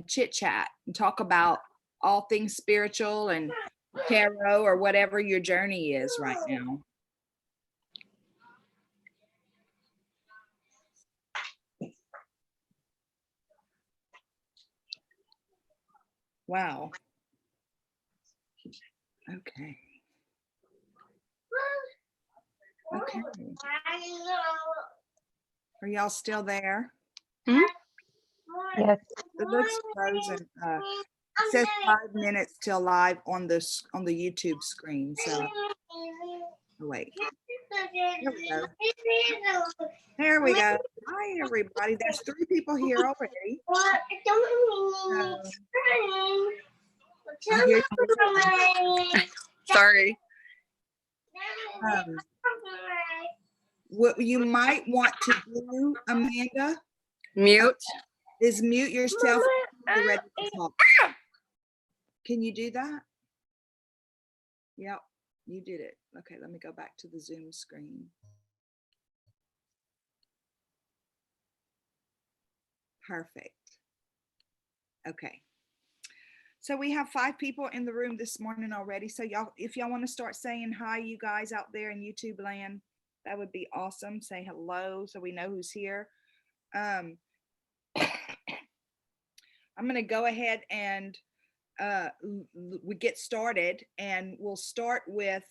chit chat and talk about all things spiritual and tarot or whatever your journey is right now. Wow. Okay. Okay. Are y'all still there? Hmm? Yes. It looks frozen. It says 5 minutes till live on the YouTube screen. So wait. Here we go. There we go. Hi everybody. There's 3 people here already. I hear you. Sorry. What you might want to do, Amanda, Mute. is mute yourself when you're ready to talk. Can you do that? Yep, you did it. Okay, let me go back to the Zoom screen. Perfect. Okay. So we have 5 people in the room this morning already. So y'all, if y'all want to start saying hi, you guys out there in YouTube land, that would be awesome. Say hello so we know who's here. I'm going to go ahead and we get started, and we'll start with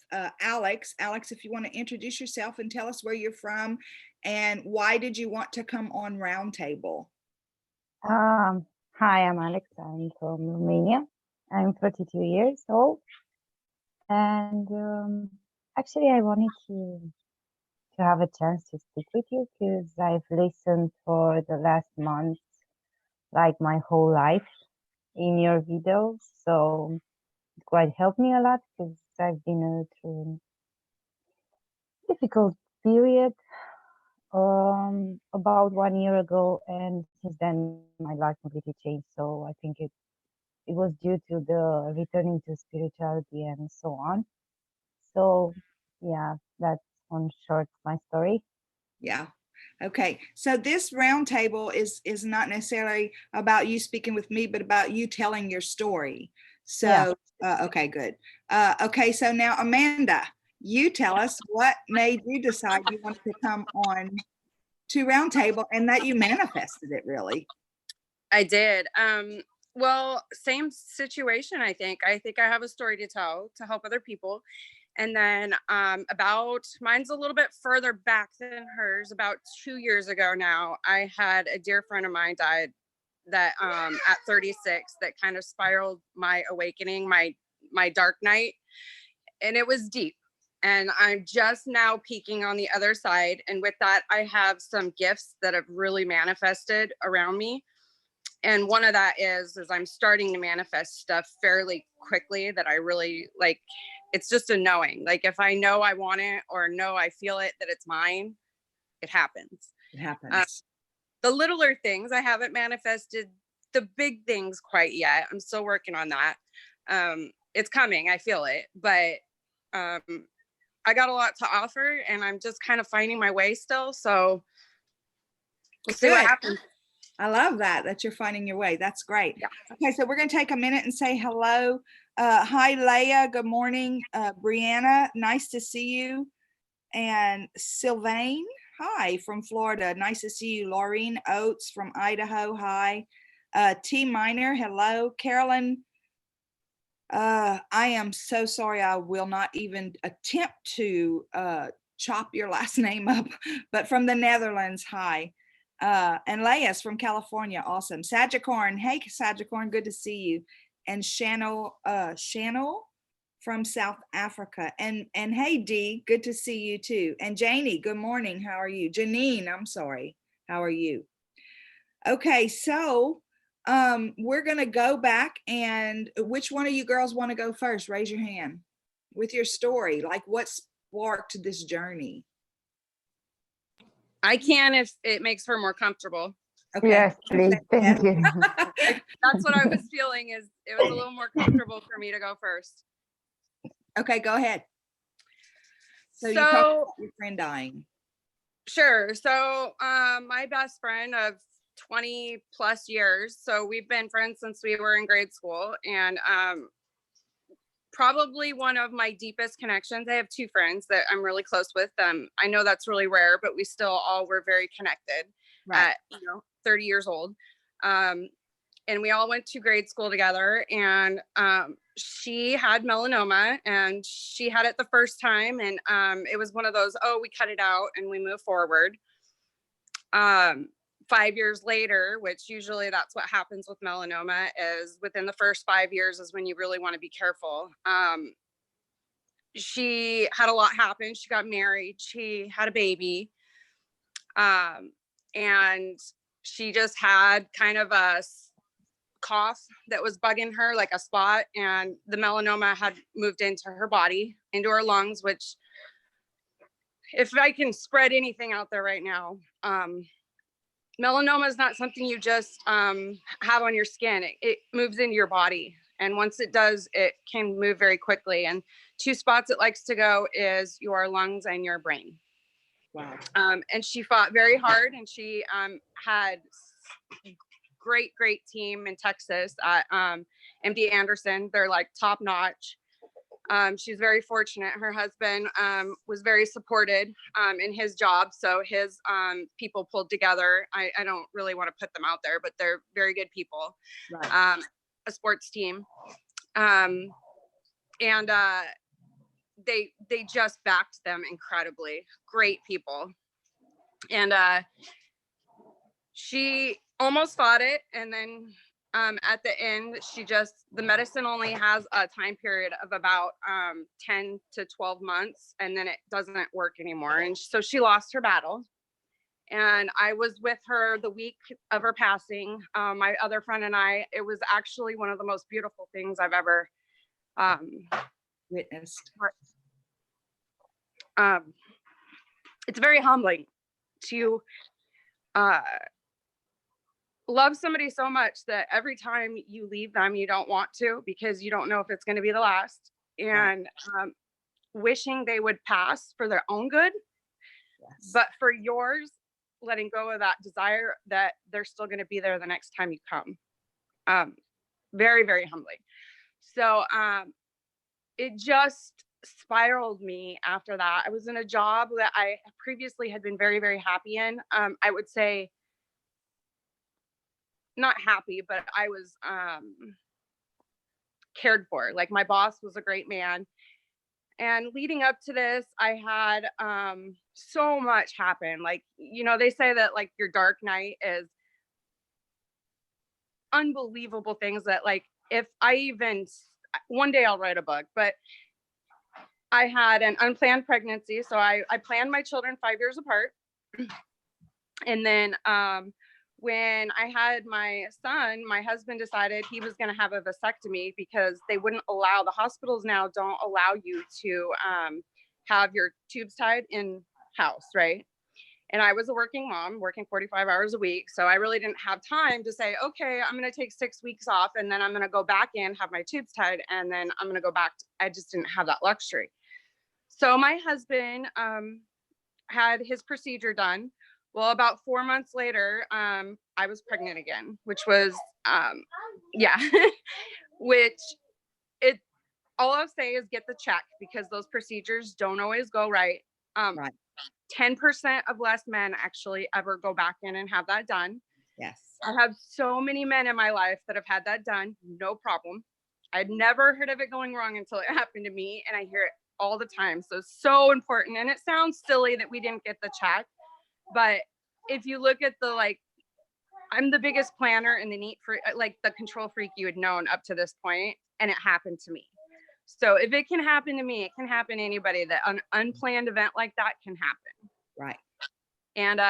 Alex. Alex, if you want to introduce yourself and tell us where you're from and why did you want to come on Roundtable? Hi, I'm Alex. I'm from Romania. I'm 32 years old, and actually, I wanted to have a chance to speak with you because I've listened for the last month, like my whole life, in your videos. So it quite helped me a lot because I've been through a difficult period about 1 year ago, and since then my life completely changed. So I think it was due to the returning to spirituality and so on. So yeah, that's on short my story. Yeah. Okay. So this roundtable is not necessarily about you speaking with me, but about you telling your story. So, yeah. Okay, good. Okay. So now, Amanda, you tell us what made you decide you wanted to come on to Roundtable and that you manifested it, really. I did. Well, same situation, I think. I have a story to tell to help other people. And then mine's a little bit further back than hers. About 2 years ago now, I had a dear friend of mine died that at 36 that kind of spiraled my awakening, my dark night. And it was deep. And I'm just now peeking on the other side. And with that, I have some gifts that have really manifested around me. And one of that is I'm starting to manifest stuff fairly quickly that I really like. It's just a knowing. Like if I know I want it or know I feel it, that it's mine, it happens. It happens. The littler things, I haven't manifested the big things quite yet. I'm still working on that. It's coming. I feel it. But I got a lot to offer and I'm just kind of finding my way still. So we'll see what happens. I love that you're finding your way. That's great. Yeah. Okay, so we're going to take a minute and say hello. Hi, Leah. Good morning. Brianna, nice to see you. And Sylvain, hi, from Florida. Nice to see you. Laureen Oates from Idaho, hi. T Minor, hello. Carolyn, I am so sorry. I will not even attempt to chop your last name up, but from the Netherlands, hi. And Leah's from California, awesome. Sagicorn, hey Sagicorn, good to see you. And Channel from South Africa. And hey Dee, good to see you too. And Janie, good morning, how are you? Janine, I'm sorry, how are you? Okay, so we're gonna go back, and which one of you girls want to go first? Raise your hand with your story, like what sparked this journey. I can if it makes her more comfortable. Okay. Yes, please. Thank you. That's what I was feeling, is it was a little more comfortable for me to go first. Okay, go ahead. So you talked about your friend dying. Sure. So my best friend of 20 plus years. So we've been friends since we were in grade school, and probably one of my deepest connections. I have two friends that I'm really close with. I know that's really rare, but we still all were very connected at 30 years old. And we all went to grade school together, and she had melanoma, and she had it the first time, and it was one of those, oh, we cut it out and we move forward. 5 years later, which usually that's what happens with melanoma, is within the first 5 years is when you really want to be careful. She had a lot happen. She got married, she had a baby, and she just had kind of a cough that was bugging her, like a spot, and the melanoma had moved into her body, into her lungs, which, if I can spread anything out there right now, melanoma is not something you just have on your skin. It moves into your body, and once it does, it can move very quickly. And two spots it likes to go is your lungs and your brain. Wow. And she fought very hard, and she had great team in Texas at MD Anderson. They're like top notch. She's very fortunate. Her husband was very supported in his job, so his people pulled together. I don't really want to put them out there, but they're very good people. Right. A sports team, and they just backed them incredibly. Great people. And she almost fought it, and then at the end, the medicine only has a time period of about 10 to 12 months, and then it doesn't work anymore. And so she lost her battle. And I was with her the week of her passing. My other friend and I, it was actually one of the most beautiful things I've ever Witnessed. It's very humbling to love somebody so much that every time you leave them, you don't want to, because you don't know if it's going to be the last. And wishing they would pass for their own good, but for yours, letting go of that desire that they're still going to be there the next time you come. Very, very humbling. So it just spiraled me after that. I was in a job that I previously had been very, very happy in. I would say not happy, but I was cared for. Like, my boss was a great man. And leading up to this, I had so much happen. Like, they say that like your dark night is unbelievable things that, like, if I even one day I'll write a book, but I had an unplanned pregnancy. So I planned my children 5 years apart. And then when I had my son, my husband decided he was going to have a vasectomy because they wouldn't allow, the hospitals now don't allow you to have your tubes tied in house, right? And I was a working mom, working 45 hours a week. So I really didn't have time to say, okay, I'm going to take 6 weeks off, and then I'm going to go back in, have my tubes tied, and then I'm going to go back. I just didn't have that luxury. So my husband had his procedure done. Well, about 4 months later, I was pregnant again, which was, which all I'll say is get the check, because those procedures don't always go right. 10% of less men actually ever go back in and have that done. Yes. I have so many men in my life that have had that done, no problem. I'd never heard of it going wrong until it happened to me, and I hear it all the time. So important. And it sounds silly that we didn't get the check, but if you look at I'm the biggest planner and the the control freak you had known up to this point, and it happened to me. So if it can happen to me, it can happen to anybody. That an unplanned event like that can happen. Right. And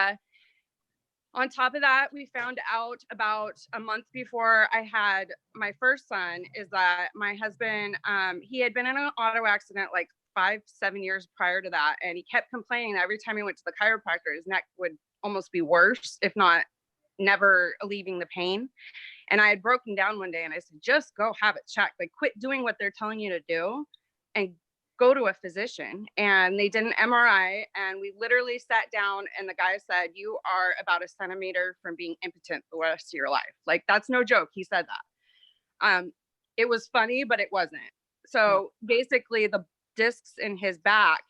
on top of that, we found out about a month before I had my first son, is that my husband, he had been in an auto accident like 5-7 years prior to that. And he kept complaining that every time he went to the chiropractor, his neck would almost be worse, if not never alleviating the pain. And I had broken down one day and I said, just go have it checked. Like, quit doing what they're telling you to do and go to a physician, and they did an MRI, and we literally sat down and the guy said, you are about a centimeter from being impotent the rest of your life. Like, that's no joke. He said that. It was funny, but it wasn't. So basically the discs in his back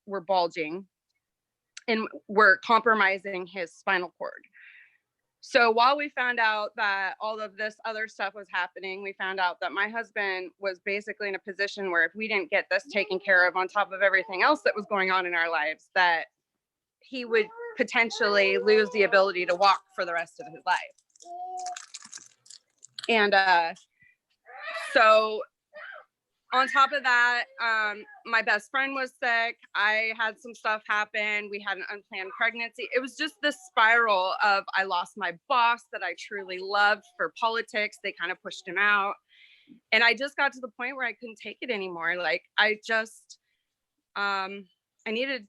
were bulging and were compromising his spinal cord. So while we found out that all of this other stuff was happening, we found out that my husband was basically in a position where if we didn't get this taken care of on top of everything else that was going on in our lives, that he would potentially lose the ability to walk for the rest of his life. And so on top of that, my best friend was sick. I had some stuff happen. We had an unplanned pregnancy. It was just this spiral of, I lost my boss that I truly loved for politics. They kind of pushed him out. And I just got to the point where I couldn't take it anymore. Like, I needed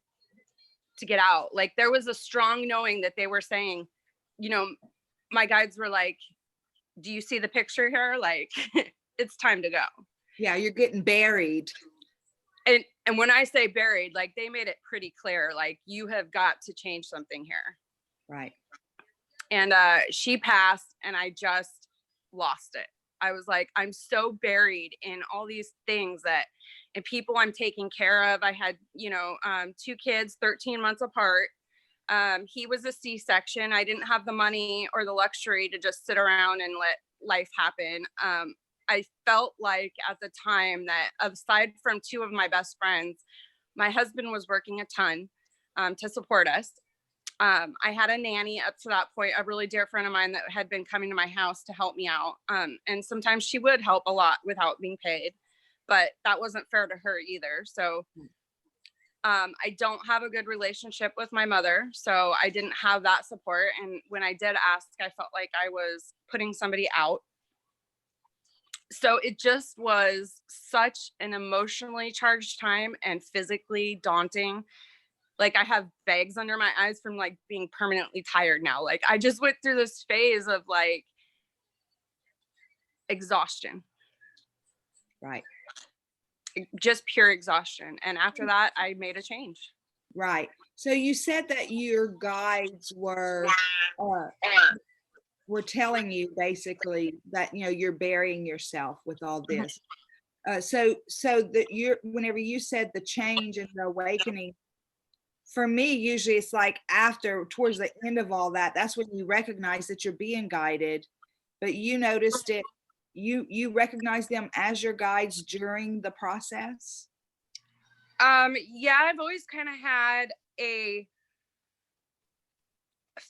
to get out. Like, there was a strong knowing that they were saying, you know, my guides were like, do you see the picture here? Like, it's time to go. Yeah, you're getting buried. And when I say buried, like, they made it pretty clear, like, you have got to change something here. Right. And she passed, and I just lost it. I was like, I'm so buried in all these things and people I'm taking care of. I had, 2 kids, 13 months apart. He was a C-section. I didn't have the money or the luxury to just sit around and let life happen. I felt like at the time that, aside from 2 of my best friends, my husband was working a ton to support us. I had a nanny up to that point, a really dear friend of mine that had been coming to my house to help me out. And sometimes she would help a lot without being paid, but that wasn't fair to her either. So I don't have a good relationship with my mother, so I didn't have that support. And when I did ask, I felt like I was putting somebody out. So it just was such an emotionally charged time and physically daunting. Like, I have bags under my eyes from like being permanently tired now. Like, I just went through this phase of like exhaustion. Right. Just pure exhaustion. And after that, I made a change. Right. So you said that your guides were telling you basically that, you're burying yourself with all this. So that whenever you said the change and the awakening, for me, usually it's like towards the end of all that, that's when you recognize that you're being guided, but you noticed it. You recognize them as your guides during the process? Yeah, I've always kind of had a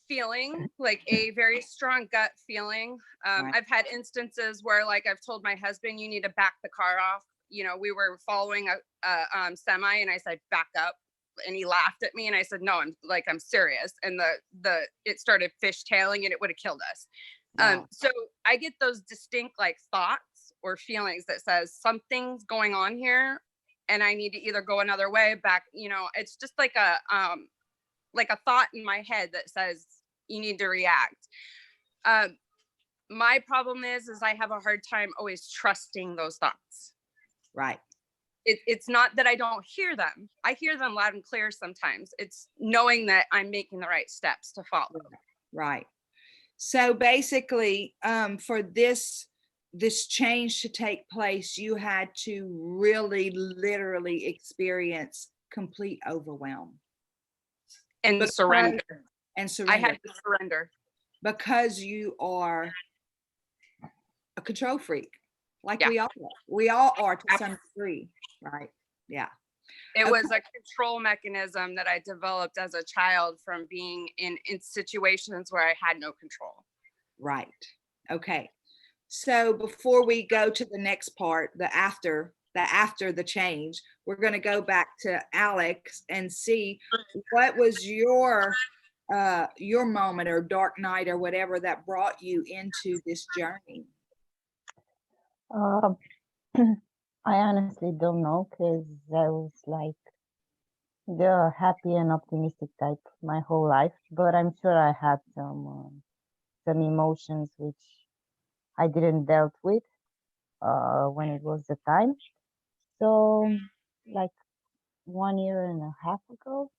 feeling, like a very strong gut feeling. Right. I've had instances where, like, I've told my husband, you need to back the car off. We were following a semi, and I said, back up. And he laughed at me, and I said, no, I'm serious. And it started fishtailing, and it would have killed us. Wow. So I get those distinct like thoughts or feelings that says something's going on here, and I need to either go another way, back. It's just like a thought in my head that says you need to react. My problem is I have a hard time always trusting those thoughts. Right. It's not that I don't hear them. I hear them loud and clear sometimes. It's knowing that I'm making the right steps to follow. Right. So basically, for this change to take place, you had to really literally experience complete overwhelm. And surrender. And surrender. I had to surrender. Because you are a control freak. Like, yeah. we all are to some degree, right? Yeah. It was a control mechanism that I developed as a child from being in situations where I had no control. Right. Okay. So before we go to the next part, the after the change, we're going to go back to Alex and see what was your moment or dark night or whatever that brought you into this journey. I honestly don't know, because I was like the happy and optimistic type my whole life, but I'm sure I had some emotions which I didn't dealt with when it was the time. So like 1 year and a half ago.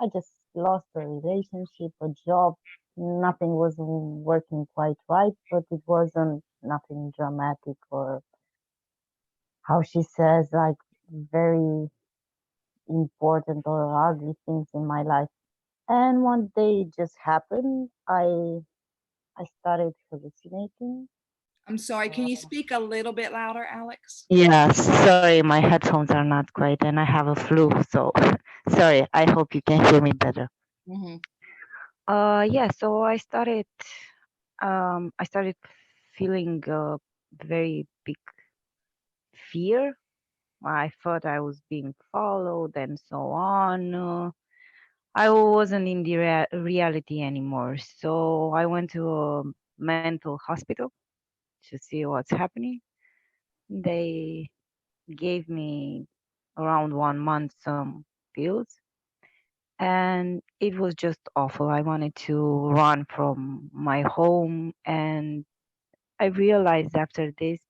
I just lost a relationship, a job. Nothing was working quite right, but it wasn't nothing dramatic or how she says, like very important or ugly things in my life. And one day it just happened. I started hallucinating. I'm sorry, can you speak a little bit louder, Alex? Yeah, sorry, my headphones are not great and I have a flu, so sorry. I hope you can hear me better. Mm-hmm. Yeah, so I started feeling very big fear. I thought I was being followed and so on. I wasn't in the reality anymore. So I went to a mental hospital to see what's happening. They gave me around 1 month some pills, and it was just awful. I wanted to run from my home, and I realized after this,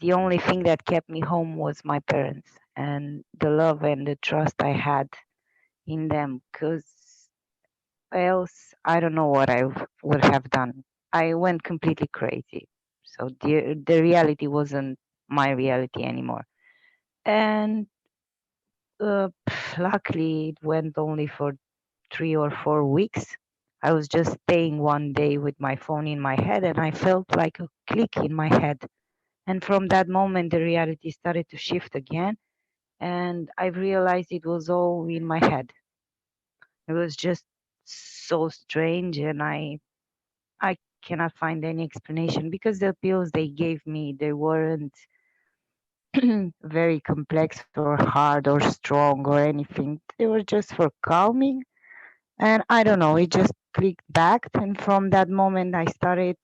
the only thing that kept me home was my parents and the love and the trust I had in them. Because else, I don't know what I would have done. I went completely crazy. So the reality wasn't my reality anymore. And luckily, it went only for 3 or 4 weeks. I was just staying one day with my phone in my head, and I felt like a click in my head. And from that moment, the reality started to shift again. And I realized it was all in my head. It was just so strange, and I cannot find any explanation because the pills they gave me, they weren't very complex or hard or strong or anything. They were just for calming. And I don't know, it just clicked back. And from that moment, I started,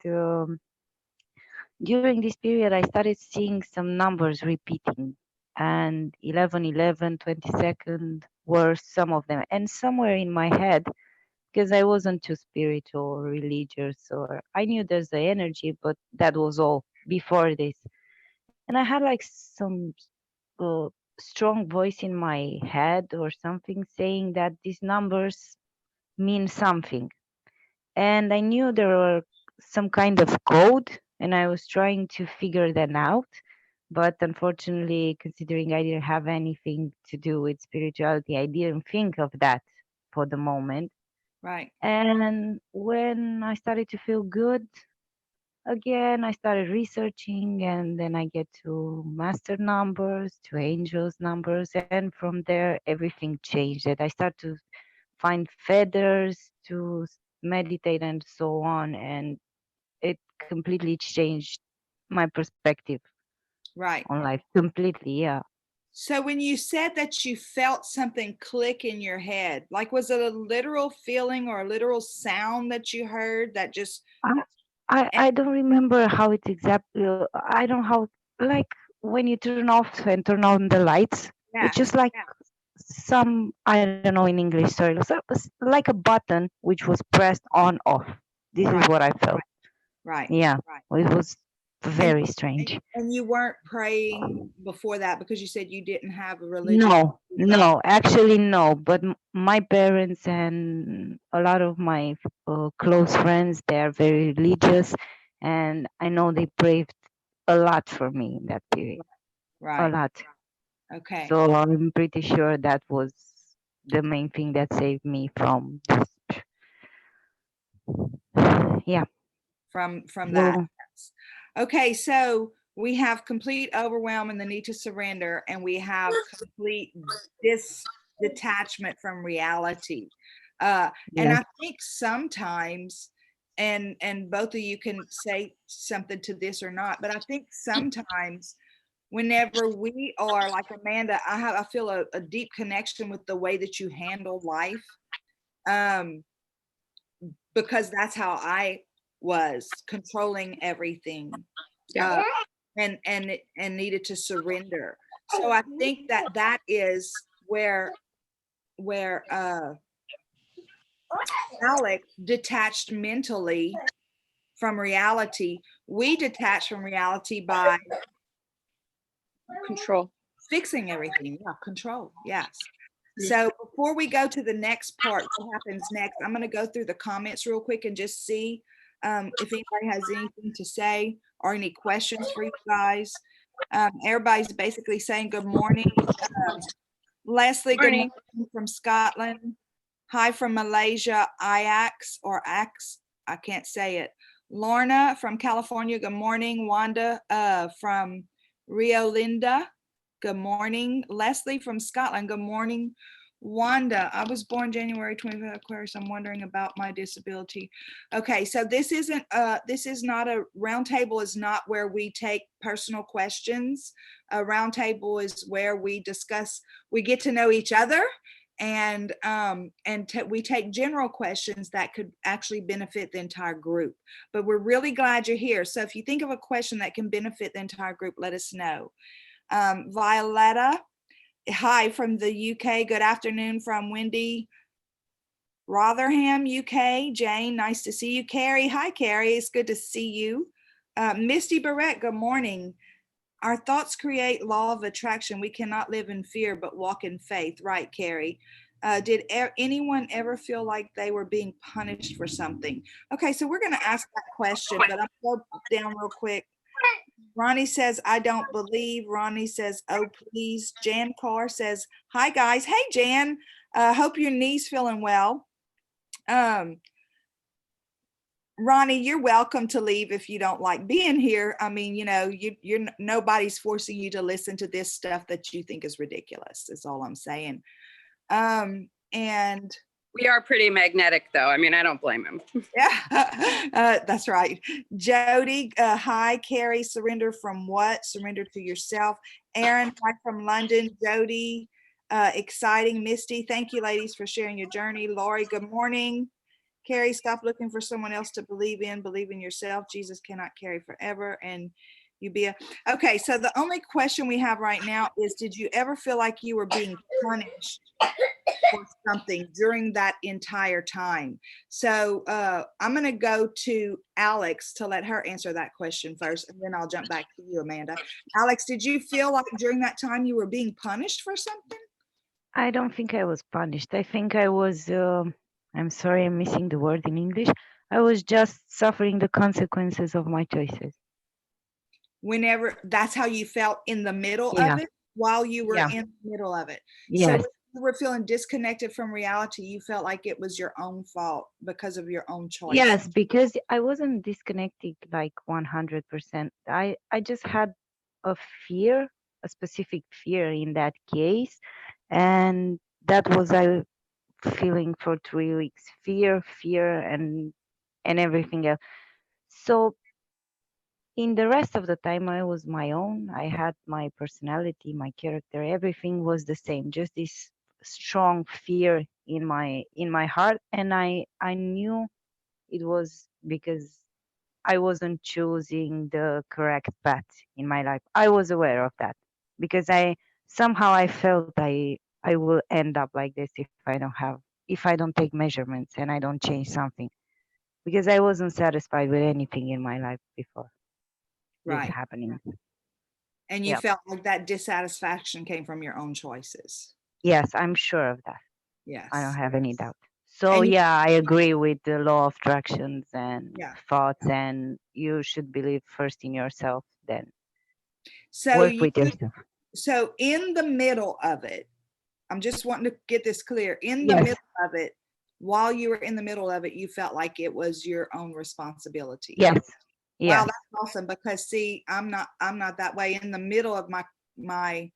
during this period, I started seeing some numbers repeating. And 11, 22nd were some of them. And somewhere in my head, because I wasn't too spiritual or religious, or I knew there's the energy, but that was all before this. And I had like some uh, strong voice in my head or something saying that these numbers mean something. And I knew there were some kind of code, and I was trying to figure that out. But unfortunately, considering I didn't have anything to do with spirituality, I didn't think of that for the moment. Right. And when I started to feel good again, I started researching, and then I get to master numbers, to angels numbers, and from there everything changed. That I start to find feathers to meditate and so on, and it completely changed my perspective Right. on life completely. Yeah. So when you said that you felt something click in your head, like was it a literal feeling or a literal sound that you heard that just I I don't remember how it exactly. I don't how like when you turn off and turn on the lights. It's yeah, just like some, I don't know in English. Sorry, like a button which was pressed on off. This is right, what I felt. right. Yeah, it was And very strange. and you weren't praying before that because you said you didn't have a religious No, background. no, actually no. But my parents and a lot of my close friends, they are very religious, and I know they prayed a lot for me in that period, a Right. lot. Okay. So I'm pretty sure that was the main thing that saved me from this. Yeah. From that. So Okay, so we have complete overwhelm and the need to surrender, and we have complete detachment from reality. And yes, I think sometimes, and both of you can say something to this or not, but I think sometimes whenever we are like Amanda, I feel a deep connection with the way that you handle life. Um, because that's how I was controlling everything, Yeah. uh, and needed to surrender. So I think that that is where Alex detached mentally from reality. We detach from reality by Control. Fixing everything. Yeah, control. Yes. So before we go to the next part, what happens next? I'm going to go through the comments real quick and just see if anybody has anything to say or any questions for you guys. Everybody's basically saying good morning. Leslie, good Morning. morning from Scotland. Hi from Malaysia, Iax or Ax, I can't say it. Lorna from California, good morning. Wanda from Rio Linda, good morning. Leslie from Scotland, good morning. Wanda, I was born January 25th, Aquarius. I'm wondering about my disability. Okay, so this is not a roundtable, is not where we take personal questions. A roundtable is where we discuss, we get to know each other, and we take general questions that could actually benefit the entire group. But we're really glad you're here. So if you think of a question that can benefit the entire group, let us know. Violetta, hi from the UK. Good afternoon from Wendy, Rotherham, UK. Jane, nice to see you. Carrie, hi Carrie, it's good to see you. Misty Barrett, good morning. Our thoughts create law of attraction. We cannot live in fear, but walk in faith. Right, Carrie. Did anyone ever feel like they were being punished for something? Okay, so we're going to ask that question, but I'll go down real quick. Ronnie says, I don't believe. Ronnie says, oh, please. Jan Carr says, hi, guys. Hey, Jan. Hope your knee's feeling well. Ronnie, you're welcome to leave if you don't like being here. I mean, you know, you're nobody's forcing you to listen to this stuff that you think is ridiculous. Is all I'm saying. And We are pretty magnetic, though. I mean, I don't blame him. yeah, that's right. Jody, hi. Carrie, surrender from what? Surrender to yourself. Aaron, hi from London. Jody, exciting. Misty, thank you, ladies, for sharing your journey. Lori, good morning. Carrie, stop looking for someone else to believe in yourself. Jesus cannot carry forever. And you be a, okay. So the only question we have right now is, did you ever feel like you were being punished for something during that entire time? So I'm going to go to Alex to let her answer that question first, and then I'll jump back to you, Amanda. Alex, did you feel like during that time you were being punished for something? I don't think I was punished. I think I was, I'm sorry, I'm missing the word in English. I was just suffering the consequences of my choices. Whenever that's how you felt in the middle Yeah. of it, while you were Yeah. in the middle of it. Yes. So you were feeling disconnected from reality. You felt like it was your own fault because of your own choice. Yes, because I wasn't disconnected like 100%. I just had a fear, a specific fear in that case. And that was I feeling for 3 weeks, fear, and everything else. So in the rest of the time, I was my own. I had my personality, my character, everything was the same, just this strong fear in my heart. And I knew it was because I wasn't choosing the correct path in my life. I was aware of that because I felt I will end up like this if I don't take measurements and I don't change something, because I wasn't satisfied with anything in my life before this Right. happening. And you Yep. felt like that dissatisfaction came from your own choices. Yes, I'm sure of that. Yes. I don't have any doubt. So And yeah, I agree with the law of attractions and Yeah. thoughts, and you should believe first in yourself, then so work with yourself. So in the middle of it, I'm just wanting to get this clear. In the Yes. middle of it, while you were in the middle of it, you felt like it was your own responsibility. Yes. Wow, Yes. that's awesome. Because see, I'm not that way. In the middle of my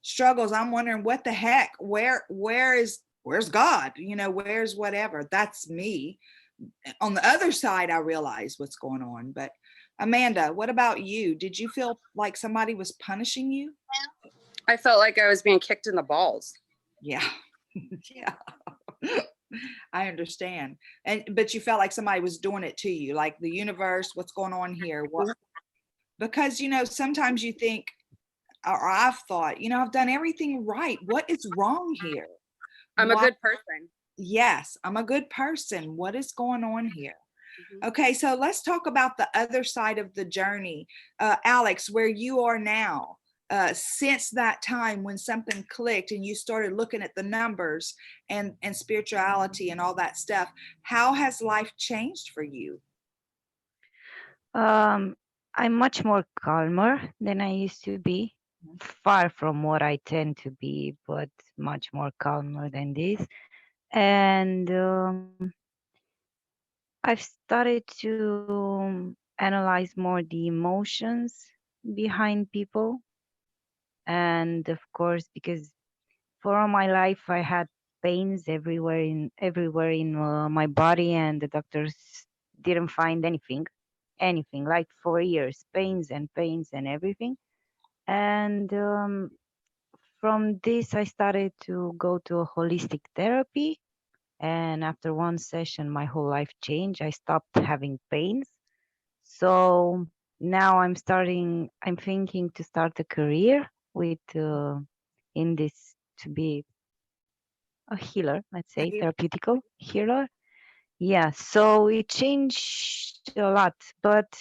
struggles, I'm wondering what the heck, where's God? You know, where's whatever? That's me. On the other side, I realize what's going on. But Amanda, what about you? Did you feel like somebody was punishing you? I felt like I was being kicked in the balls. Yeah. Yeah. I understand. But you felt like somebody was doing it to you, like the universe, what's going on here? What? Because, you know, sometimes you think, or I've thought, you know, I've done everything right. What is wrong here? I'm a good person. Yes, I'm a good person. What is going on here? Okay, so let's talk about the other side of the journey. Alex, where you are now, since that time when something clicked and you started looking at the numbers and spirituality and all that stuff, how has life changed for you? Um, I'm much more calmer than I used to be, far from what I tend to be, but much more calmer than this. And I've started to analyze more the emotions behind people. And of course, because for all my life I had pains everywhere in my body, and the doctors didn't find anything, like 4 years, pains and everything. And from this, I started to go to a holistic therapy. And after one session, my whole life changed. I stopped having pains. So now I'm thinking to start a career with, in this, to be a healer, let's say, therapeutical healer. Yeah, so it changed a lot. But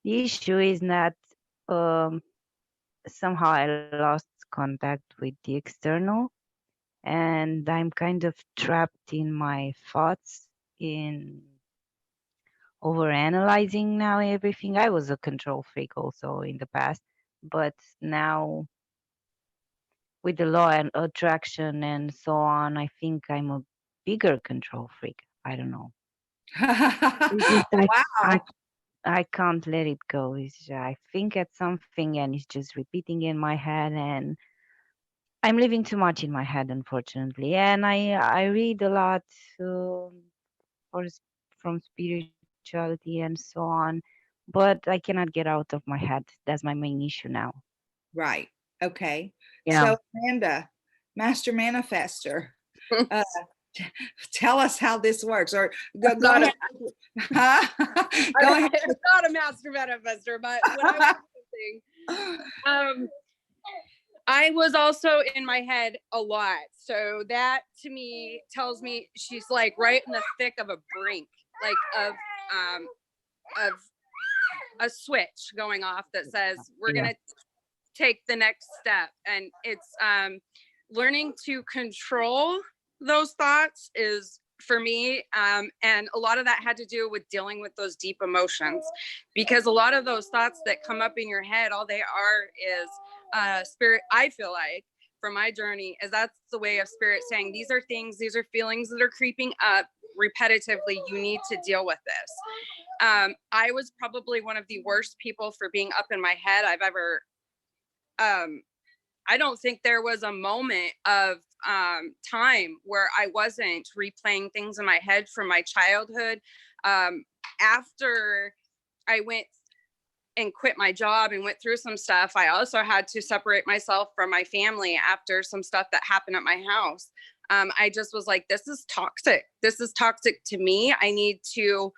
the issue is that um, somehow I lost contact with the external, and I'm kind of trapped in my thoughts, in overanalyzing now everything. I was a control freak also in the past, but now with the law and attraction and so on, I think I'm a bigger control freak. I don't know. It's just I Wow. I can't let it go. I think at something and it's just repeating in my head, and I'm living too much in my head, unfortunately. And I read a lot, for, from spirituality and so on, but I cannot get out of my head. That's my main issue now. Right. Okay. Yeah. So Amanda, master manifester, uh, tell us how this works, or go, I'm go not ahead. Huh? Go ahead. I'm not a master manifester, but when I was thinking, I was also in my head a lot. So that to me tells me she's like right in the thick of a brink, like of a switch going off that says we're Yeah. gonna take the next step. And it's learning to control those thoughts is for me, and a lot of that had to do with dealing with those deep emotions, because a lot of those thoughts that come up in your head, all they are is spirit. I feel like from my journey is that's the way of spirit saying these are things, these are feelings that are creeping up repetitively. You need to deal with this. I was probably one of the worst people for being up in my head I've ever. I don't think there was a moment of time where I wasn't replaying things in my head from my childhood. After I went and quit my job and went through some stuff, I also had to separate myself from my family after some stuff that happened at my house. I just was like, this is toxic. This is toxic to me. I needed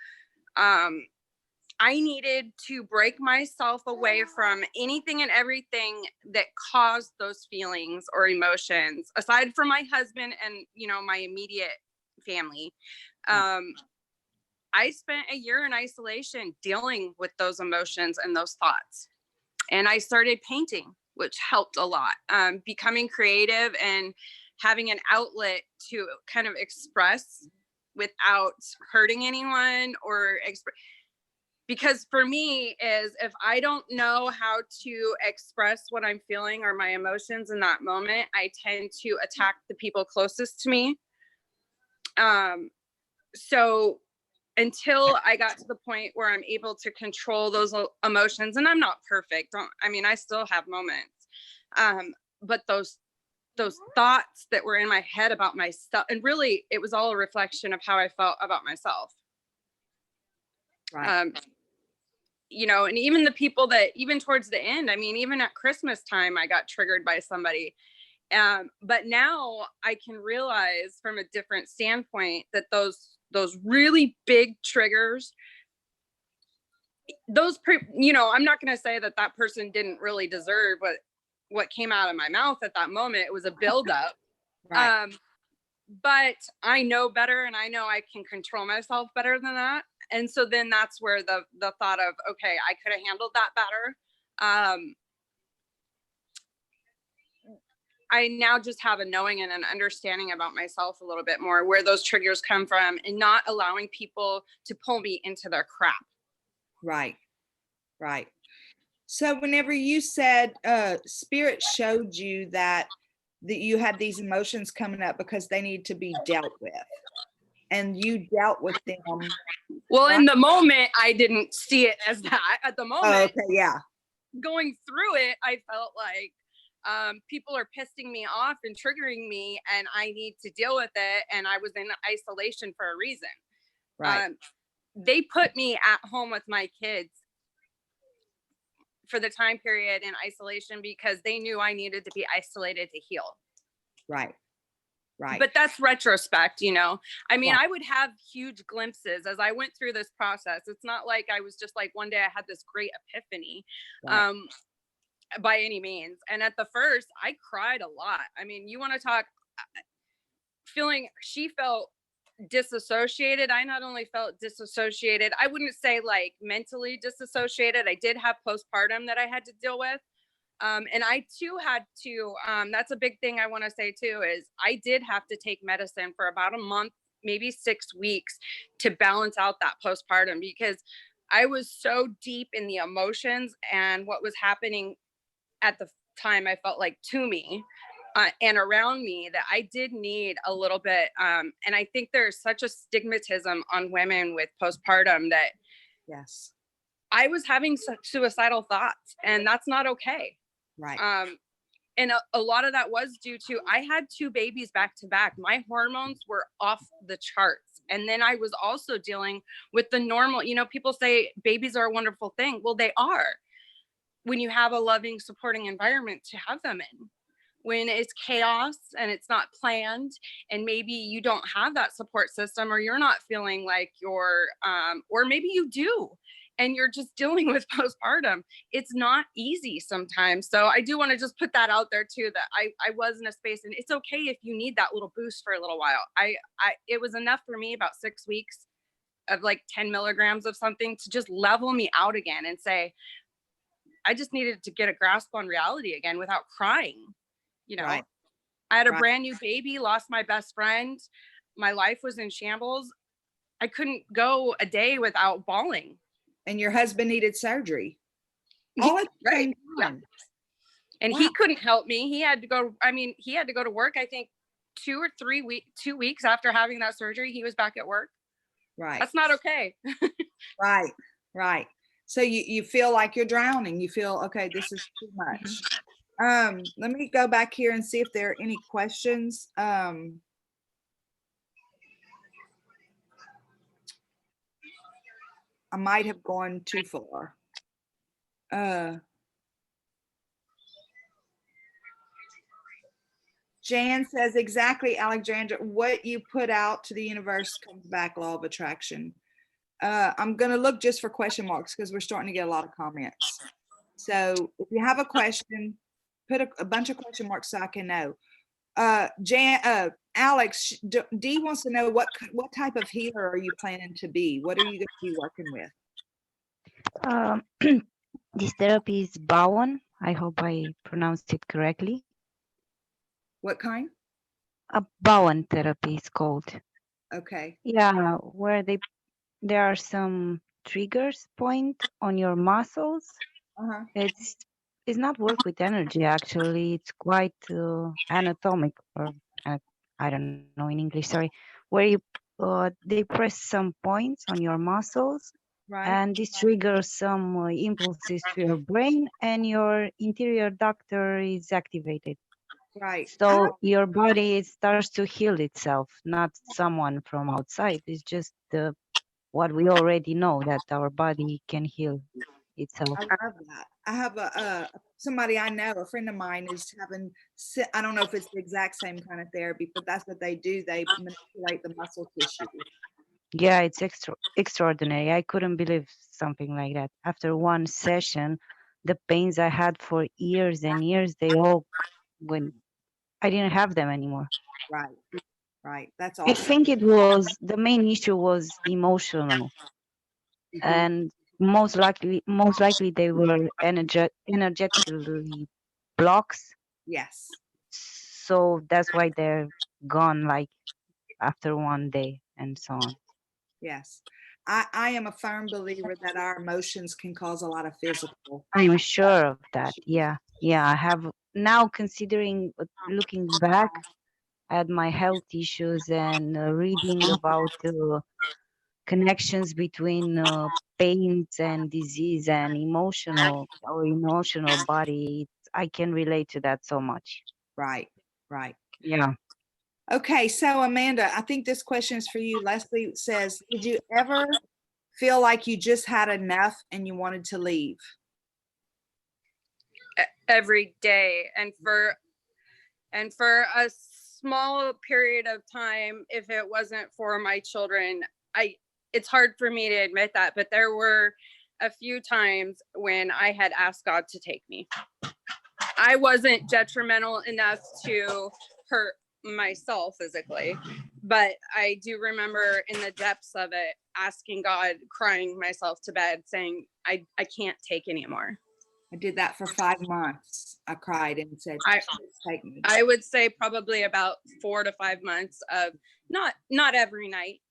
to break myself away from anything and everything that caused those feelings or emotions, aside from my husband and, my immediate family. I spent a year in isolation dealing with those emotions and those thoughts. And I started painting, which helped a lot. Becoming creative and having an outlet to kind of express without hurting anyone or because for me is if I don't know how to express what I'm feeling or my emotions in that moment, I tend to attack the people closest to me. So until I got to the point where I'm able to control those emotions, and I'm not perfect. I still have moments. But those thoughts that were in my head about myself, and really it was all a reflection of how I felt about myself. Right. And even the people that even towards the end, even at Christmas time, I got triggered by somebody. But now I can realize from a different standpoint that those really big triggers, I'm not going to say that person didn't really deserve what came out of my mouth at that moment. It was a buildup. Right. But I know better, and I know I can control myself better than that. And so then that's where the thought of, okay, I could have handled that better. I now just have a knowing and an understanding about myself a little bit more, where those triggers come from, and not allowing people to pull me into their crap. Right. Right. So whenever you said spirit showed you that you had these emotions coming up because they need to be dealt with, and you dealt with them. Well, in the moment, I didn't see it as that. At the moment, okay, yeah, going through it, I felt like people are pissing me off and triggering me, and I need to deal with it. And I was in isolation for a reason. right, They put me at home with my kids for the time period in isolation because they knew I needed to be isolated to heal. right, right. But that's retrospect, you know. I mean, Yeah. I would have huge glimpses as I went through this process. It's not like I was just like one day I had this great epiphany. Right. By any means. And at the first, I cried a lot. I mean, you want to talk feeling, she felt disassociated. I not only felt disassociated, I wouldn't say like mentally disassociated. I did have postpartum that I had to deal with. And I too had to, that's a big thing I want to say too, is I did have to take medicine for about a month, maybe 6 weeks, to balance out that postpartum, because I was so deep in the emotions and what was happening at the time, I felt like, to me and around me, that I did need a little bit. And I think there's such a stigmatism on women with postpartum that Yes. I was having suicidal thoughts, and that's not okay. Right. And a lot of that was due to, I had 2 babies back to back. My hormones were off the charts. And then I was also dealing with the normal, you know, people say babies are a wonderful thing. Well, they are, when you have a loving, supporting environment to have them in. When it's chaos and it's not planned, and maybe you don't have that support system, or you're not feeling like you're, or maybe you do, and you're just dealing with postpartum, it's not easy sometimes. So I do want to just put that out there too, that I was in a space, and it's okay if you need that little boost for a little while. It was enough for me, about 6 weeks of like 10 milligrams of something, to just level me out again and say, I just needed to get a grasp on reality again without crying. You know, Right. I had a Right. brand new baby, lost my best friend. My life was in shambles. I couldn't go a day without bawling. And your husband needed surgery. All at the same time. And Wow. he couldn't help me. He had to go, I mean, he had to go to work, I think 2 weeks after having that surgery, he was back at work. Right. That's not okay. Right. Right. So you feel like you're drowning. You feel, okay, this is too much. Let me go back here and see if there are any questions. I might have gone too far. Jan says, exactly, Alexandra, what you put out to the universe comes back, law of attraction. I'm going to look just for question marks because we're starting to get a lot of comments. So if you have a question, put a bunch of question marks so I can know. Alex, Dee wants to know what type of healer are you planning to be? What are you going to be working with? This therapy is Bowen. I hope I pronounced it correctly. What kind? A Bowen therapy is called. Okay. Yeah, where there are some triggers point on your muscles. Uh-huh. It's not work with energy, actually. It's quite anatomic, or I don't know in English, sorry, where you they press some points on your muscles, Right. and this triggers some impulses to your brain, and your interior doctor is activated. Right. So your body starts to heal itself, not someone from outside. It's just what we already know, that our body can heal itself. I love that. I have somebody I know, a friend of mine is having, I don't know if it's the exact same kind of therapy, but that's what they do. They manipulate the muscle tissue. Yeah, it's extraordinary. I couldn't believe something like that. After one session, the pains I had for years and years, they all went. I didn't have them anymore. Right. Right. That's I awesome. think it was, the main issue was emotional. and most likely they were energetically blocks. Yes. So that's why they're gone, like after one day and so on. Yes. I am a firm believer that our emotions can cause a lot of physical. I'm sure of that. Yeah. I have now, considering, looking back at my health issues and reading about connections between pains and disease and emotional body. I can relate to that so much. Right. Right. Yeah. Okay. So Amanda, I think this question is for you. Leslie says, did you ever feel like you just had enough and you wanted to leave? Every day, and for a small period of time, if it wasn't for my children, it's hard for me to admit that, but there were a few times when I had asked God to take me. I wasn't detrimental enough to hurt myself physically, but I do remember in the depths of it asking God, crying myself to bed, saying, I can't take anymore. I did that for 5 months. I cried and said, take me. I would say probably about 4 to 5 months of not every night,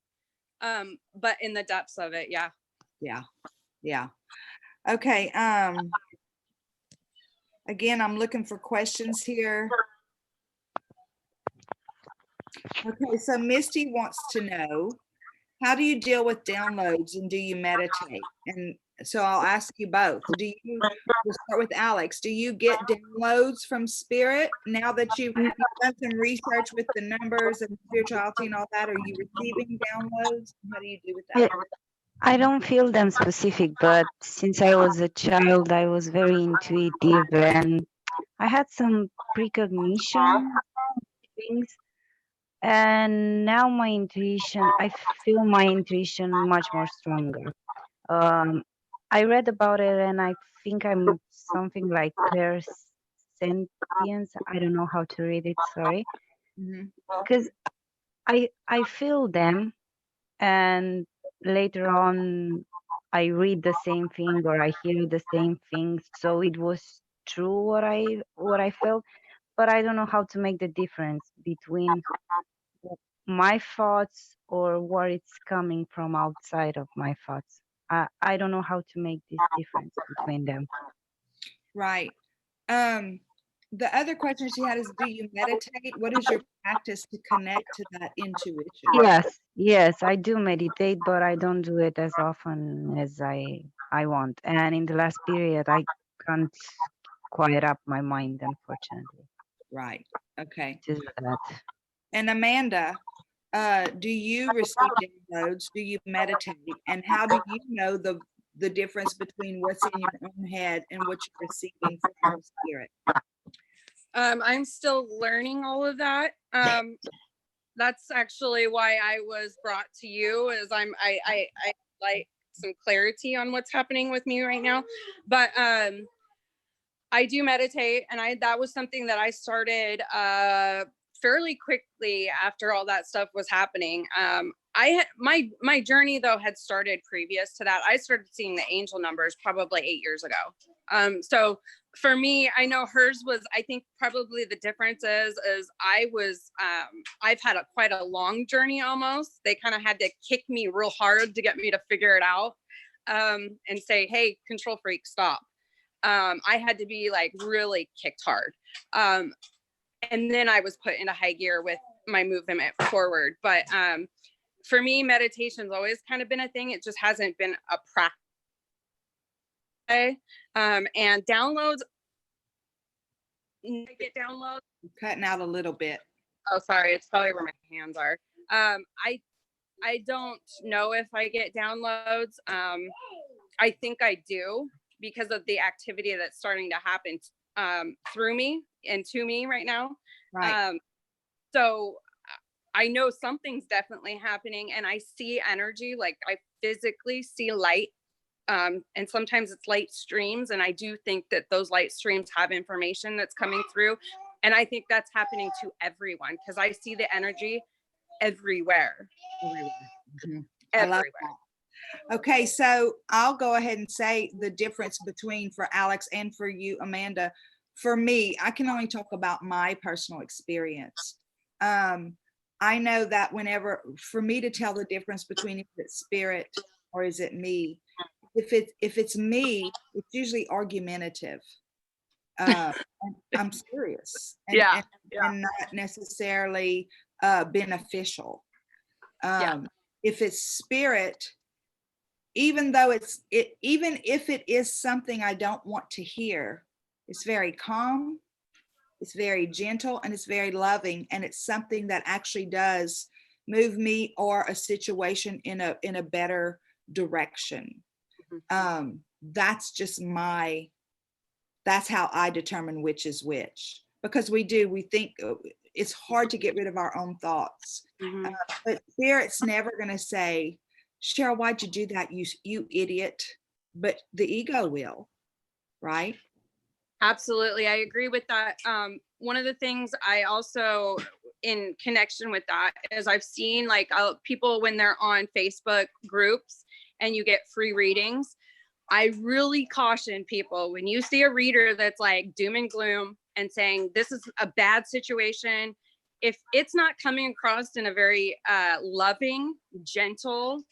but in the depths of it. Yeah. Yeah. Okay. Again, I'm looking for questions here. Okay, so Misty wants to know, how do you deal with downloads and do you meditate? And so I'll ask you both. We'll start with Alex. Do you get downloads from spirit now that you've done some research with the numbers and spirituality and all that? Are you receiving downloads? How do you do with that? I don't feel them specific, but since I was a child, I was very intuitive and I had some precognition things. And now I feel my intuition much more stronger. I read about it and I think I'm something like clairsentience. I don't know how to read it, sorry. Because I feel them, and later on I read the same thing or I hear the same thing. So it was true what I felt, but I don't know how to make the difference between my thoughts or what it's coming from outside of my thoughts. I don't know how to make this difference between them. Right. The other question she had is, do you meditate? What is your practice to connect to that intuition? Yes, I do meditate, but I don't do it as often as I want. And in the last period, I can't quiet up my mind, unfortunately. Right. Okay. To that. And Amanda, do you receive downloads? Do you meditate? And how do you know the difference between what's in your own head and what you're receiving from spirit? I'm still learning all of that. That's actually why I was brought to you, is I like some clarity on what's happening with me right now. But I do meditate, and that was something that I started fairly quickly after all that stuff was happening. My journey though had started previous to that. I started seeing the angel numbers probably 8 years ago. So for me, I know hers was, I think probably the difference is I've had quite a long journey almost. They kind of had to kick me real hard to get me to figure it out, and say, hey, control freak, stop. I had to be like really kicked hard. And then I was put into high gear with my movement forward. But for me, meditation's always kind of been a thing. It just hasn't been a practice. And downloads, I get downloads. I'm cutting out a little bit. Oh, sorry. It's probably where my hands are. I don't know if I get downloads. I think I do, because of the activity that's starting to happen through me and to me right now. Right. So I know something's definitely happening, and I see energy, like I physically see light. And sometimes it's light streams, and I do think that those light streams have information that's coming through. And I think that's happening to everyone, because I see the energy everywhere. Mm-hmm. Everywhere. Okay, so I'll go ahead and say the difference between for Alex and for you, Amanda. For me, I can only talk about my personal experience. I know that whenever, for me to tell the difference between if it's spirit or is it me, if it's me, it's usually argumentative. And I'm serious Yeah. and not necessarily beneficial. Yeah. If it's spirit, even though even if it is something I don't want to hear, it's very calm, it's very gentle, and it's very loving, and it's something that actually does move me or a situation in a better direction. That's just that's how I determine which is which, because we think it's hard to get rid of our own thoughts. But spirit's never going to say, Cheryl, why'd you do that? You idiot. But the ego will, right? Absolutely. I agree with that. One of the things I also, in connection with that, is I've seen like people when they're on Facebook groups and you get free readings. I really caution people when you see a reader that's like doom and gloom and saying this is a bad situation, if it's not coming across in a very loving, gentle,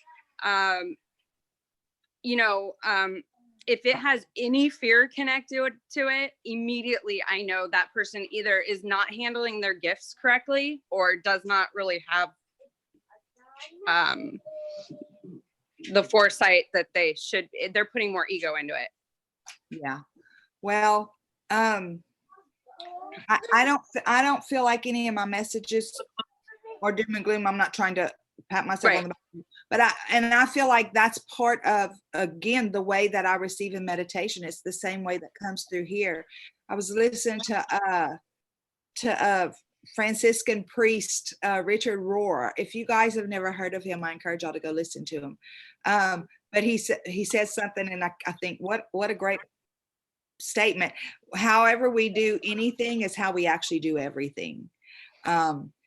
if it has any fear connected to it, immediately I know that person either is not handling their gifts correctly or does not really have the foresight that they should. They're putting more ego into it. Yeah. Well, I don't feel like any of my messages are doom and gloom. I'm not trying to pat myself on the back, but I feel like that's part of, again, the way that I receive in meditation. It's the same way that comes through here. I was listening to Franciscan priest Richard Rohr. If you guys have never heard of him, I encourage y'all to go listen to him. But he says something, and I think what a great statement. However we do anything is how we actually do everything.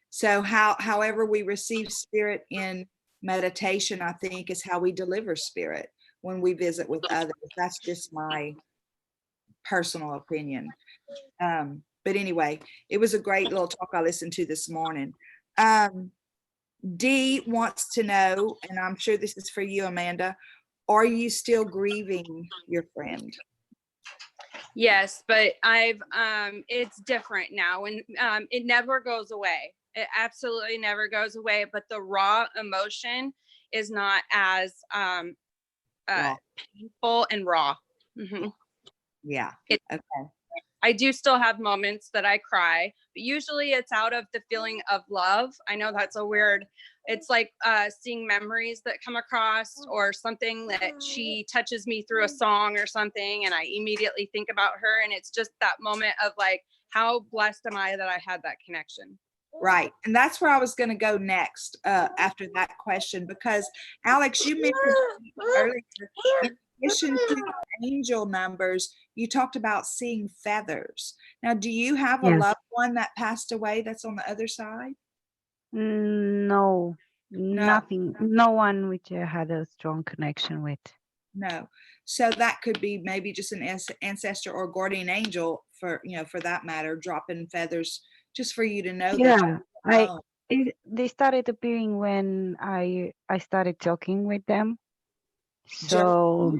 So however we receive spirit in meditation, I think, is how we deliver spirit when we visit with others. That's just my personal opinion. But anyway, it was a great little talk I listened to this morning. Dee wants to know, and I'm sure this is for you, Amanda, are you still grieving your friend? Yes, but it's different now, and it never goes away. It absolutely never goes away, but the raw emotion is not as painful and raw. Mm-hmm. Yeah. Okay. I do still have moments that I cry, but usually it's out of the feeling of love. I know that's a weird, it's like seeing memories that come across or something that she touches me through a song or something. And I immediately think about her. And it's just that moment of like, how blessed am I that I had that connection? Right. And that's where I was going to go next after that question, because Alex, you mentioned earlier, in addition to the angel numbers, you talked about seeing feathers. Now, do you have a loved one that passed away that's on the other side? No, nothing. No one which I had a strong connection with. No. So that could be maybe just an ancestor or guardian angel for that matter, dropping feathers just for you to know. Yeah, they started appearing when I started talking with them. So,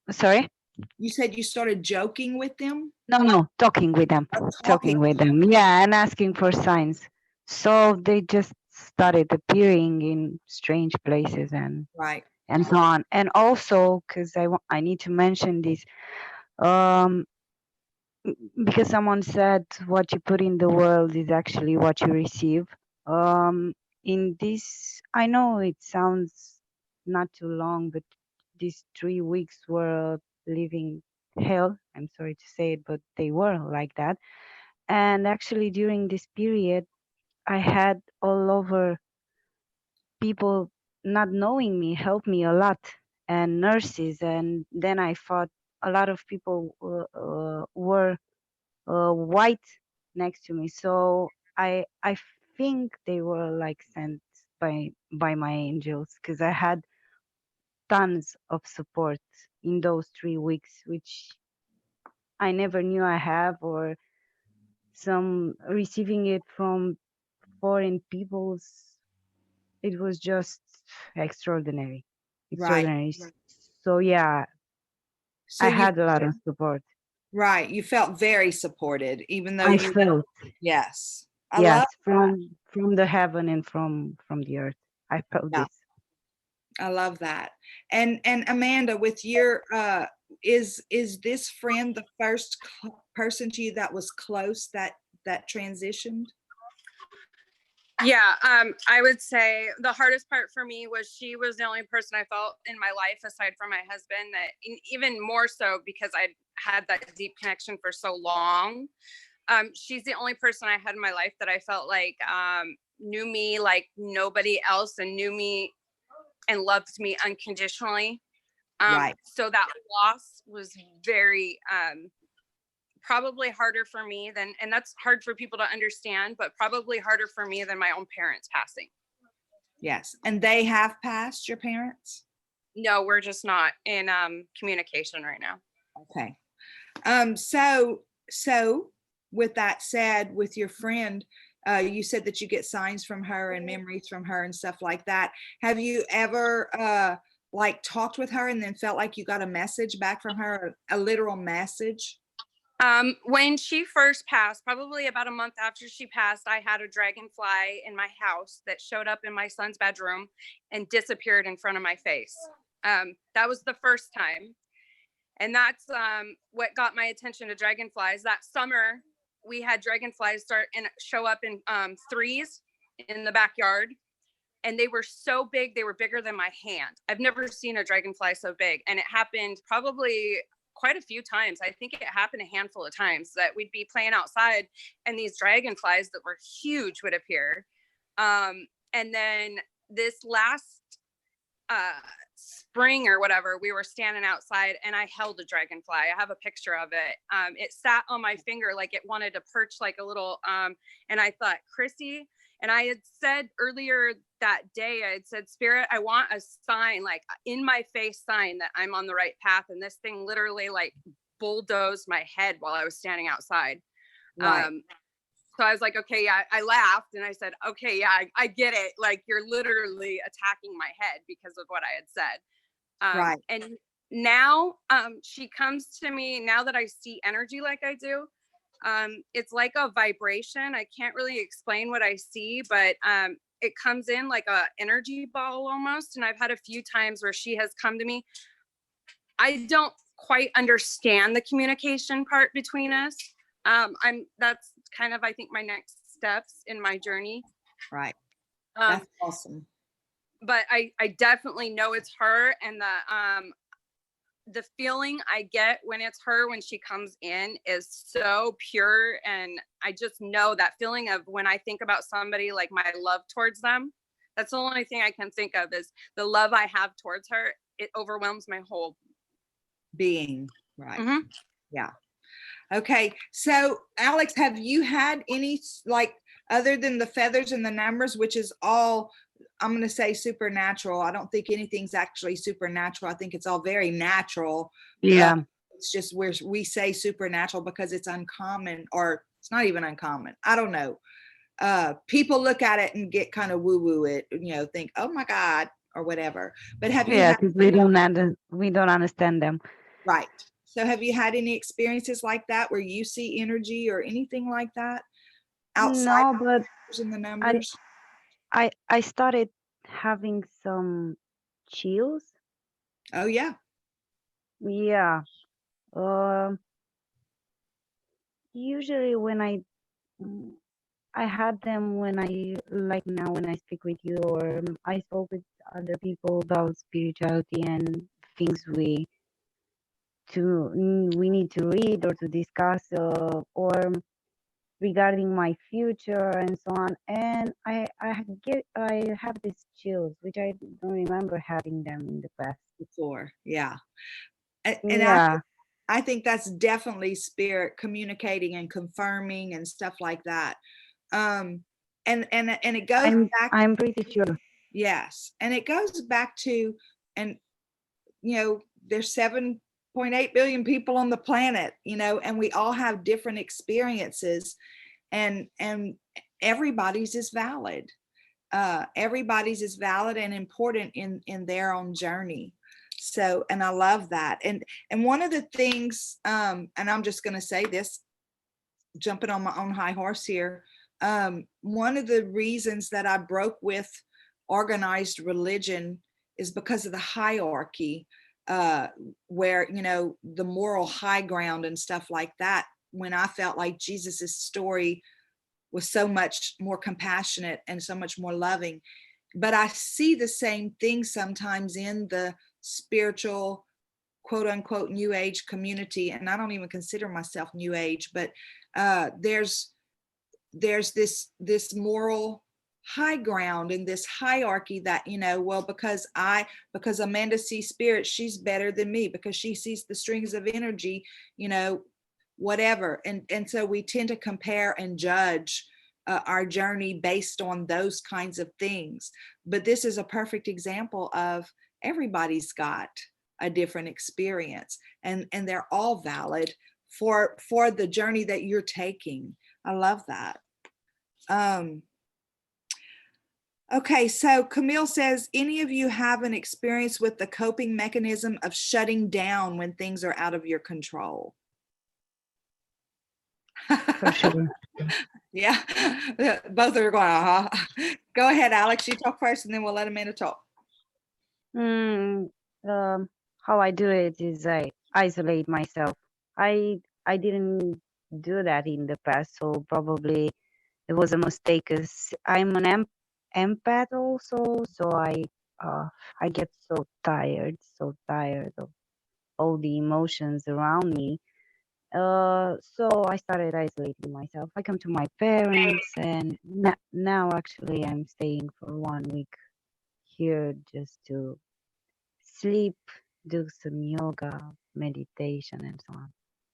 sorry? You said you started joking with them? No, talking with them. Talking with them. Yeah, and asking for signs. So they just started appearing in strange places and so on. And also, because I need to mention this, because someone said what you put in the world is actually what you receive. In this, I know it sounds not too long, but these 3 weeks were living hell. I'm sorry to say it, but they were like that. And actually, during this period, I had all over people not knowing me help me a lot, and nurses. And then I thought a lot of people were white next to me, so I think they were like sent by my angels, because I had tons of support in those 3 weeks, which I never knew I have, or some receiving it from foreign peoples. It was just extraordinary, Right. extraordinary. So yeah, So I you, had a lot of support. right, you felt very supported, even though I you, felt, yes. I yes, love, from the heaven and from the earth. I felt yeah, this. I love that. And Amanda, with your is this friend the first person to you that was close that transitioned? Yeah, I would say the hardest part for me was she was the only person I felt in my life aside from my husband, that even more so because I had that deep connection for so long. She's the only person I had in my life that I felt like knew me like nobody else, and knew me and loved me unconditionally. Right. So that loss was very probably harder for me than, and that's hard for people to understand, but probably harder for me than my own parents passing. Yes. And they have passed, your parents? No, we're just not in communication right now. Okay. So with that said, with your friend, you said that you get signs from her and memories from her and stuff like that. Have you ever like talked with her and then felt like you got a message back from her, a literal message? When she first passed, probably about a month after she passed, I had a dragonfly in my house that showed up in my son's bedroom and disappeared in front of my face. That was the first time. And that's what got my attention to dragonflies. That summer, we had dragonflies start and show up in threes in the backyard. And they were so big, they were bigger than my hand. I've never seen a dragonfly so big. And it happened probably quite a few times. I think it happened a handful of times that we'd be playing outside and these dragonflies that were huge would appear. And then this last spring or whatever, we were standing outside and I held a dragonfly. I have a picture of it. It sat on my finger like it wanted to perch like a little, and I thought, Chrissy, and I had said earlier that day, I had said, Spirit, I want a sign, like in my face sign that I'm on the right path. And this thing literally like bulldozed my head while I was standing outside. Right. So I was like, okay, yeah, I laughed and I said, okay, yeah, I get it. Like you're literally attacking my head because of what I had said. Right. And now she comes to me now that I see energy like I do. It's like a vibration. I can't really explain what I see, but it comes in like a energy ball almost. And I've had a few times where she has come to me. I don't quite understand the communication part between us. That's kind of, I think, my next steps in my journey. Right. That's awesome. But I definitely know it's her, and the feeling I get when it's her, when she comes in, is so pure. And I just know that feeling of when I think about somebody, like my love towards them, that's the only thing I can think of is the love I have towards her. It overwhelms my whole being. Right. Mm-hmm. Yeah. Okay. So Alex, have you had any, like, other than the feathers and the numbers, which is all, I'm going to say supernatural. I don't think anything's actually supernatural. I think it's all very natural. Yeah. It's just where we say supernatural because it's uncommon, or it's not even uncommon. I don't know. People look at it and get kind of woo-woo it, think, oh my God, or whatever. But have you had, because we don't understand them. right. So have you had any experiences like that where you see energy or anything like that outside No, but in the numbers? I started having some chills. Oh yeah. Yeah. Usually when I had them when I, like now when I speak with you, or I spoke with other people about spirituality and things we need to read or to discuss, or regarding my future and so on. And I have these chills, which I don't remember having them in the past. Before, yeah. And Yeah. I think that's definitely spirit communicating and confirming and stuff like that. And it goes back. I'm pretty sure. Yes. And it goes back to, and there's 7.8 billion people on the planet, and we all have different experiences, and everybody's is valid. Everybody's is valid and important in their own journey. So, and I love that. And one of the things, and I'm just going to say this, jumping on my own high horse here. One of the reasons that I broke with organized religion is because of the hierarchy, where, the moral high ground and stuff like that, when I felt like Jesus's story was so much more compassionate and so much more loving. But I see the same thing sometimes in the spiritual, quote unquote, new age community. And I don't even consider myself new age, but there's this moral high ground in this hierarchy that, well, because Amanda sees spirit, she's better than me because she sees the strings of energy, whatever. And so we tend to compare and judge our journey based on those kinds of things. But this is a perfect example of everybody's got a different experience, and they're all valid for the journey that you're taking. I love that. Okay, so Camille says, any of you have an experience with the coping mechanism of shutting down when things are out of your control? For sure. Yeah, both are going, Go ahead, Alex, you talk first and then we'll let Amanda talk. How I do it is I isolate myself. I didn't do that in the past, so probably it was a mistake, because I'm an empath also, so I get so tired of all the emotions around me. So I started isolating myself. I come to my parents, and now actually I'm staying for 1 week here just to sleep, do some yoga, meditation, and so on.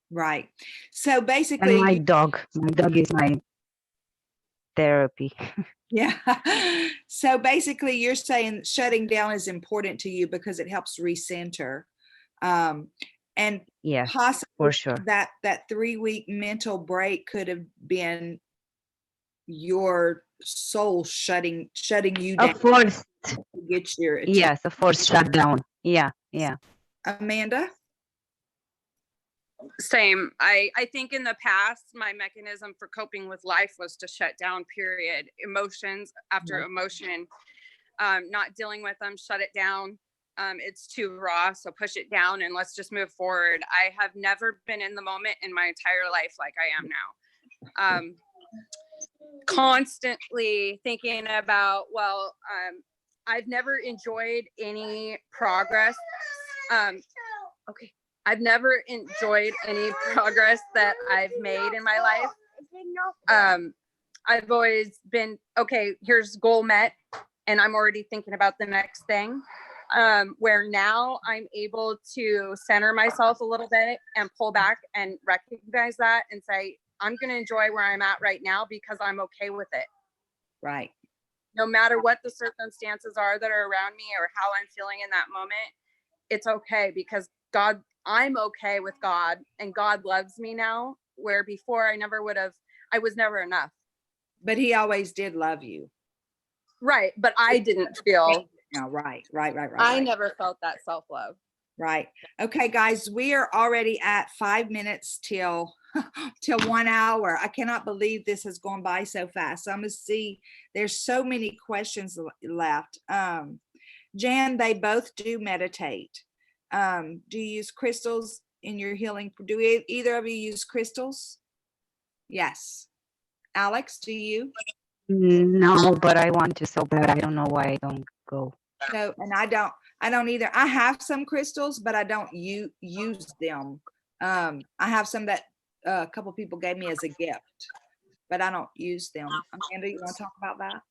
Right. So basically, And my dog is my therapy. yeah. So basically you're saying shutting down is important to you because it helps recenter. And Yes, possibly for sure. that 3-week mental break could have been your soul shutting you down. A forced, To get your attention. yes, a forced shutdown. Yeah. Amanda? Same. I think in the past, my mechanism for coping with life was to shut down, period. Emotions after emotion, not dealing with them, shut it down. It's too raw, so push it down and let's just move forward. I have never been in the moment in my entire life like I am now. Constantly thinking about, I've never enjoyed any progress. Okay. I've never enjoyed any progress that I've made in my life. I've always been, okay, here's goal met, and I'm already thinking about the next thing. Where now I'm able to center myself a little bit and pull back and recognize that and say, I'm going to enjoy where I'm at right now because I'm okay with it. Right. No matter what the circumstances are that are around me or how I'm feeling in that moment, it's okay because I'm okay with God, and God loves me now, where before I was never enough. But he always did love you. Right. But I didn't feel. No, right. I never felt that self-love. Right. Okay, guys, we are already at 5 minutes till 1 hour. I cannot believe this has gone by so fast. So I'm going to see, there's so many questions left. Jan, they both do meditate. Do you use crystals in your healing? Do either of you use crystals? Yes. Alex, do you? No, but I want to so bad. I don't know why I don't go. No, and I don't either. I have some crystals, but I don't use them. I have some that a couple people gave me as a gift, but I don't use them. Amanda, you want to talk about that?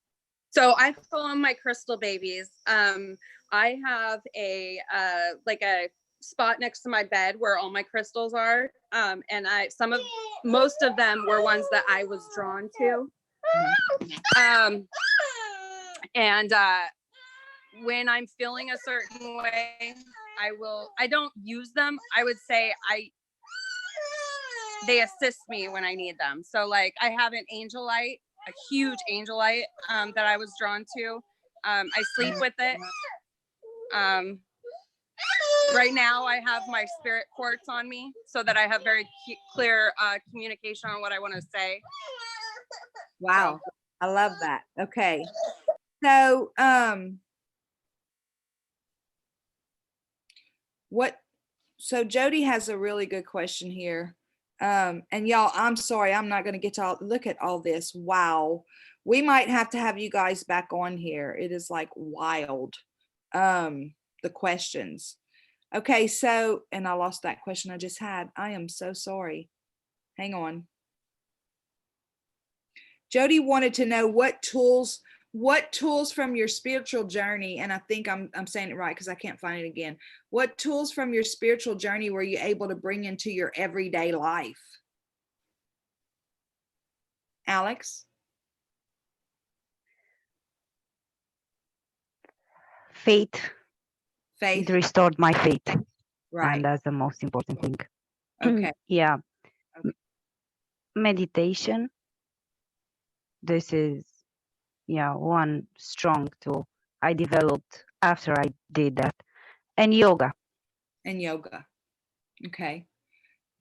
So I follow my crystal babies. I have a spot next to my bed where all my crystals are. And most of them were ones that I was drawn to. And when I'm feeling a certain way, I don't use them. I would say they assist me when I need them. So like I have an angel light, a huge angel light that I was drawn to. I sleep with it. Right now I have my spirit quartz on me so that I have very clear communication on what I want to say. Wow. I love that. Okay. So, so Jody has a really good question here. And y'all, I'm sorry, I'm not going to get to look at all this. Wow. We might have to have you guys back on here. It is like wild. The questions. Okay. So, and I lost that question I just had. I am so sorry. Hang on. Jody wanted to know what tools from your spiritual journey, and I think I'm saying it right because I can't find it again. What tools from your spiritual journey were you able to bring into your everyday life? Alex? Faith. Faith. It restored my faith. Right. And that's the most important thing. Okay. Yeah. Okay. Meditation. This is, yeah, one strong tool I developed after I did that. And yoga. And yoga. Okay.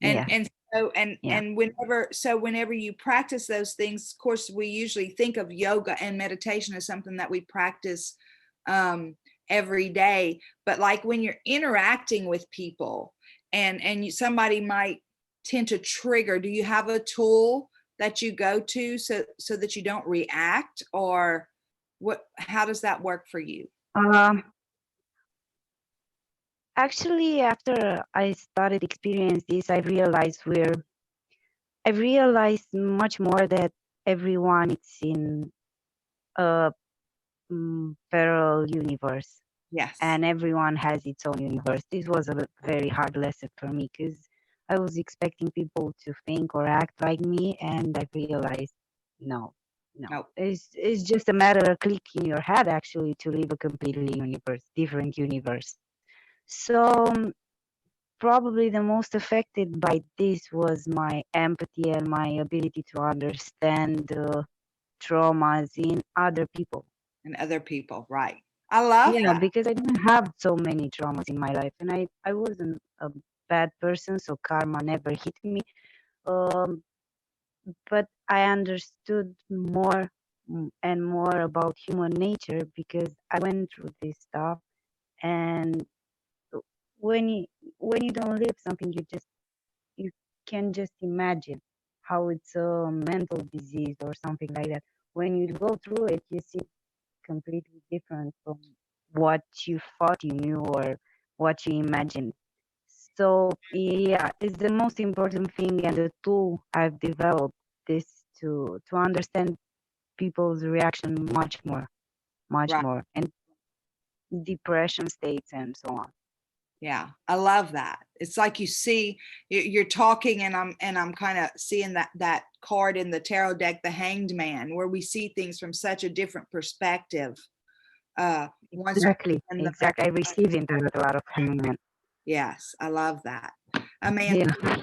Yeah. And whenever you practice those things, of course, we usually think of yoga and meditation as something that we practice every day. But like when you're interacting with people and somebody might tend to trigger, do you have a tool that you go to so that you don't react, or how does that work for you? Actually, after I started experience this, I realized much more that everyone is in a parallel universe. Yes. And everyone has its own universe. This was a very hard lesson for me because I was expecting people to think or act like me, and I realized no. It's just a matter of click in your head actually to live a completely different universe. So probably the most affected by this was my empathy and my ability to understand traumas in other people. And other people, right. I love that. Because I didn't have so many traumas in my life, and I wasn't a bad person, so karma never hit me. But I understood more and more about human nature because I went through this stuff. And when you don't live something, you can just imagine how it's a mental disease or something like that. When you go through it, you see completely different from what you thought you knew or what you imagined. So yeah, it's the most important thing and the tool I've developed this to understand people's reaction much more, and depression states and so on. Yeah, I love that. It's like you see, you're talking, and I'm kind of seeing that card in the tarot deck, the Hanged Man, where we see things from such a different perspective. Exactly. I receive into a lot of Hanged Man. Yes, I love that. Amanda. Yeah.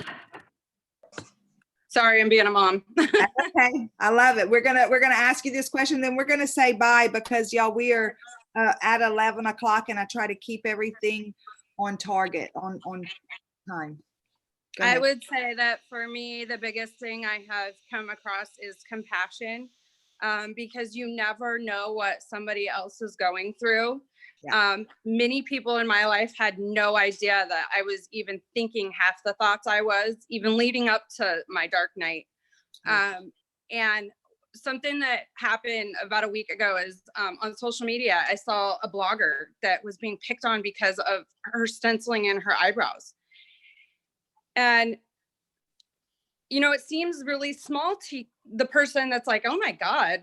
Sorry, I'm being a mom. Okay, I love it. We're gonna ask you this question, then we're gonna say bye because y'all, we are at 11 o'clock, and I try to keep everything on target, on time. I would say that for me, the biggest thing I have come across is compassion, because you never know what somebody else is going through. Yeah. Many people in my life had no idea that I was even thinking half the thoughts I was, even leading up to my dark night. And something that happened about a week ago is on social media, I saw a blogger that was being picked on because of her stenciling in her eyebrows. And, you know, it seems really small to the person that's like, oh my God,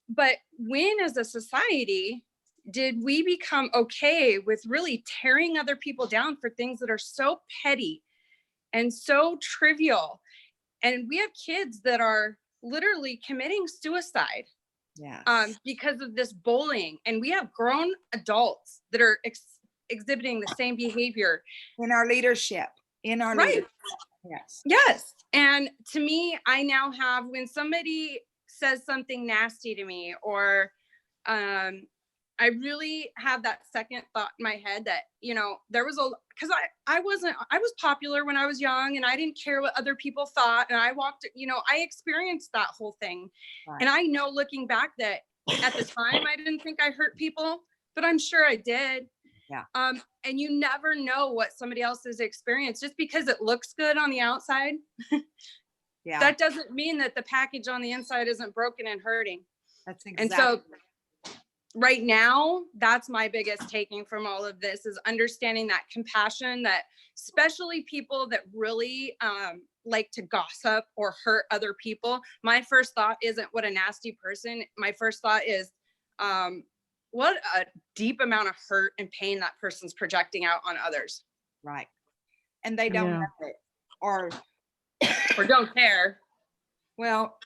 but when as a society did we become okay with really tearing other people down for things that are so petty and so trivial? And we have kids that are literally committing suicide. Yes. Because of this bullying. And we have grown adults that are exhibiting the same behavior. In our leadership, in our Right. leadership. Yes. Yes. And to me, I now have, when somebody says something nasty to me, or I really have that second thought in my head that, you know, there was because I was popular when I was young, and I didn't care what other people thought. And I walked, you know, I experienced that whole thing. Right. And I know, looking back, that at the time I didn't think I hurt people, but I'm sure I did. Yeah. And you never know what somebody else has experienced. Just because it looks good on the outside, Yeah. that doesn't mean that the package on the inside isn't broken and hurting. That's exactly. And so right now, that's my biggest taking from all of this, is understanding that compassion, that especially people that really like to gossip or hurt other people. My first thought isn't what a nasty person. My first thought is, what a deep amount of hurt and pain that person's projecting out on others. Right. And they don't Yeah. know it, or don't care. well,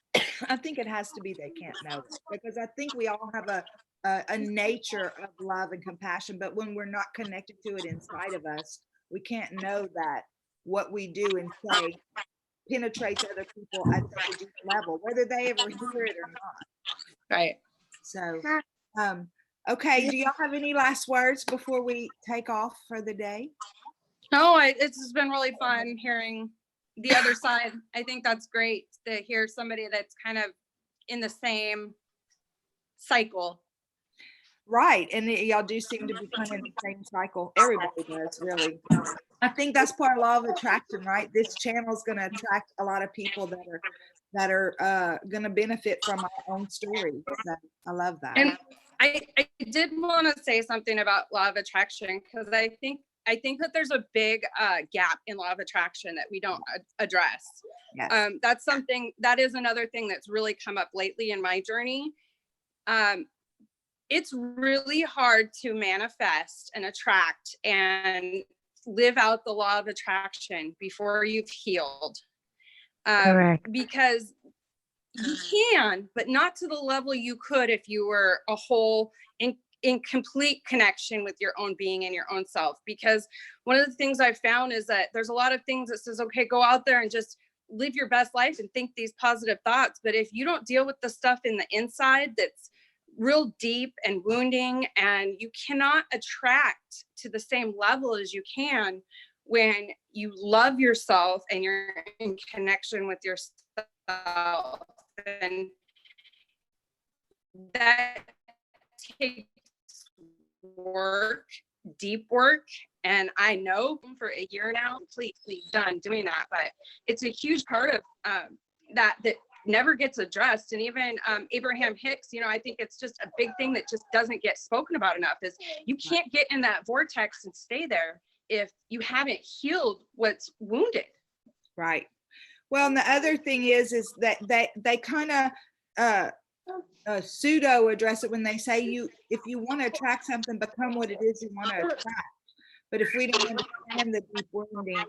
I think it has to be they can't know it, because I think we all have a nature of love and compassion, but when we're not connected to it inside of us, we can't know that what we do and say penetrates other people at such a deep level, whether they ever hear it or not. Right. So, okay. Do y'all have any last words before we take off for the day? No, it's just been really fun hearing the other side. I think that's great to hear somebody that's kind of in the same cycle. Right. And y'all do seem to be kind of in the same cycle. Everybody does, really. I think that's part of law of attraction, right? This channel is going to attract a lot of people that are going to benefit from my own story. So I love that. And I did want to say something about law of attraction, because I think that there's a big gap in law of attraction that we don't address. Yes. That's something, that is another thing that's really come up lately in my journey. It's really hard to manifest and attract and live out the law of attraction before you've healed. Correct. Because you can, but not to the level you could if you were a whole, in complete connection with your own being and your own self. Because one of the things I've found is that there's a lot of things that says, okay, go out there and just live your best life and think these positive thoughts. But if you don't deal with the stuff in the inside that's real deep and wounding, and you cannot attract to the same level as you can when you love yourself and you're in connection with yourself. And that takes work, deep work. And I know for a year now, completely done doing that, but it's a huge part of that never gets addressed. And even Abraham Hicks, you know, I think it's just a big thing that just doesn't get spoken about enough, is you can't get in that vortex and stay there if you haven't healed what's wounded. Right. Well, and the other thing is that they kind of pseudo address it when they say if you want to attract something, become what it is you want to attract. But if we don't understand the deep wounding, and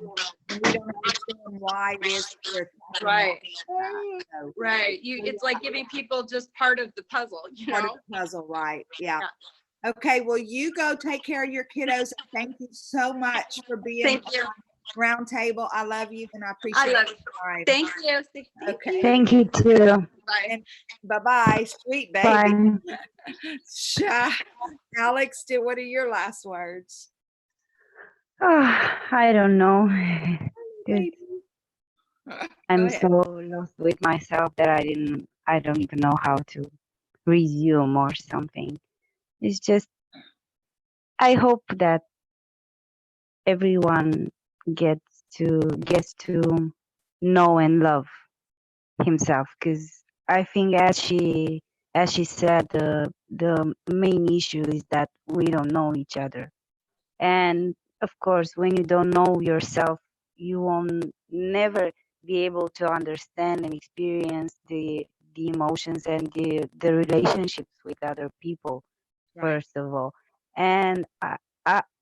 we don't understand why it is we're attracting Right. that, so, Right. It's like giving people just part of the puzzle, you part know? of the puzzle, right? Yeah. Okay. Well, you go take care of your kiddos. Thank you so much for being Thank you. round table. I love you, and I appreciate I love it. you. All right. Thank you. Okay. Thank you too. Bye. Bye-bye. Sweet baby. Bye. Alex, what are your last words? I don't know. 'Cause Baby. I'm ahead. so lost with myself that I don't even know how to resume or something. It's just, I hope that everyone gets to know and love himself, because I think, as she said, the main issue is that we don't know each other. And of course, when you don't know yourself, you won't never be able to understand and experience the emotions and the relationships with other people, Right. first of all. And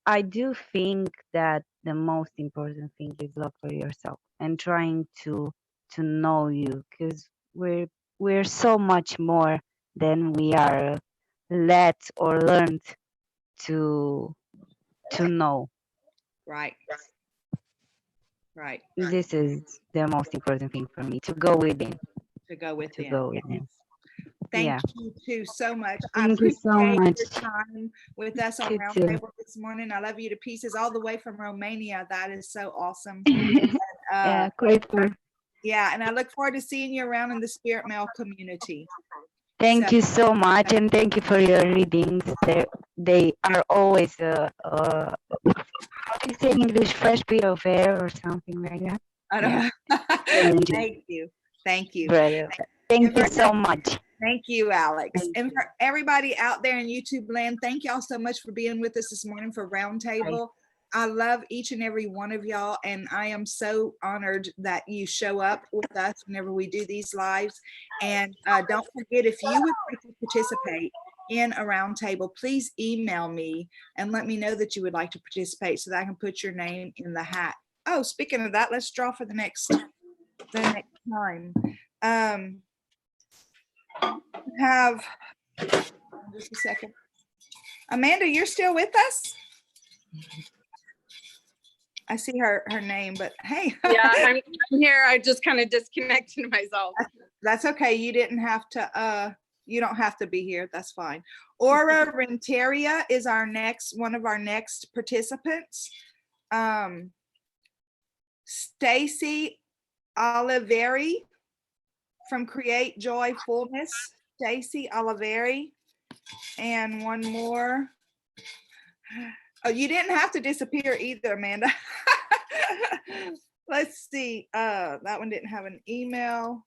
I do think that the most important thing is love for yourself and trying to know you, because we're so much more than we are led or learned to to know. Right. Right. This is the most important thing for me, to go within. To go with To them. go Yes. within. Thank Yeah. you too so much. I Thank you so appreciate much. your time with us on You too. Roundtable this morning. I love you to pieces all the way from Romania. That is so awesome. Yeah, grateful. Yeah, and I look forward to seeing you around in the Spirit Mail community. Thank So- you so much, and thank you for your readings. They are always how do you say in English, fresh breath of air or something like that. I don't Yeah. know. Thank you. Thank you. Thank you so much. Thank you, Alex. Thank And for everybody out there in YouTube land, thank y'all so much for being with us this morning for Roundtable. I love each and every one of y'all, and I am so honored that you show up with us whenever we do these lives. And don't forget, if you would like to participate in a roundtable, please email me and let me know that you would like to participate so that I can put your name in the hat. Oh, speaking of that, let's draw for the next time. Have just a second. Amanda, you're still with us? I see her name, but hey. Yeah, I'm here. I just kind of disconnected myself. That's okay. You didn't have to, you don't have to be here. That's fine. Aura Renteria is one of our next participants. Stacy Oliveri from Create Joy Fullness. Stacy Oliveri. And one more. Oh, you didn't have to disappear either, Amanda. Let's see. That one didn't have an email.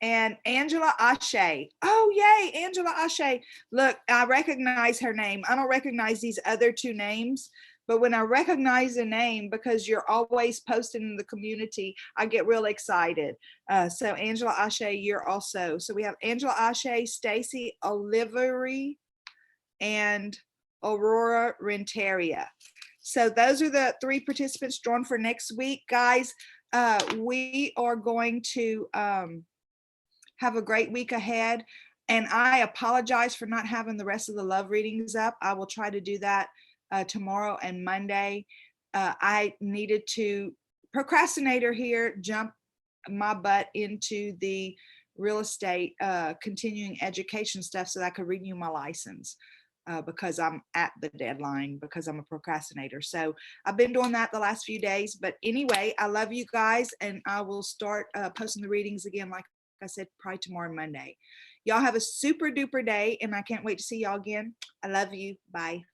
And Angela Ashe. Oh, yay, Angela Ashe. Look, I recognize her name. I don't recognize these other two names, but when I recognize a name, because you're always posting in the community, I get real excited. So Angela Ashe, you're also. So we have Angela Ashe, Stacy Oliveri, and Aurora Renteria. So those are the 3 participants drawn for next week, guys. We are going to have a great week ahead. And I apologize for not having the rest of the love readings up. I will try to do that tomorrow and Monday. I needed to, procrastinator here, jump my butt into the real estate continuing education stuff so that I could renew my license. Because I'm at the deadline, because I'm a procrastinator. So I've been doing that the last few days. But anyway, I love you guys, and I will start posting the readings again, like I said, probably tomorrow, Monday. Y'all have a super duper day, and I can't wait to see y'all again. I love you. Bye.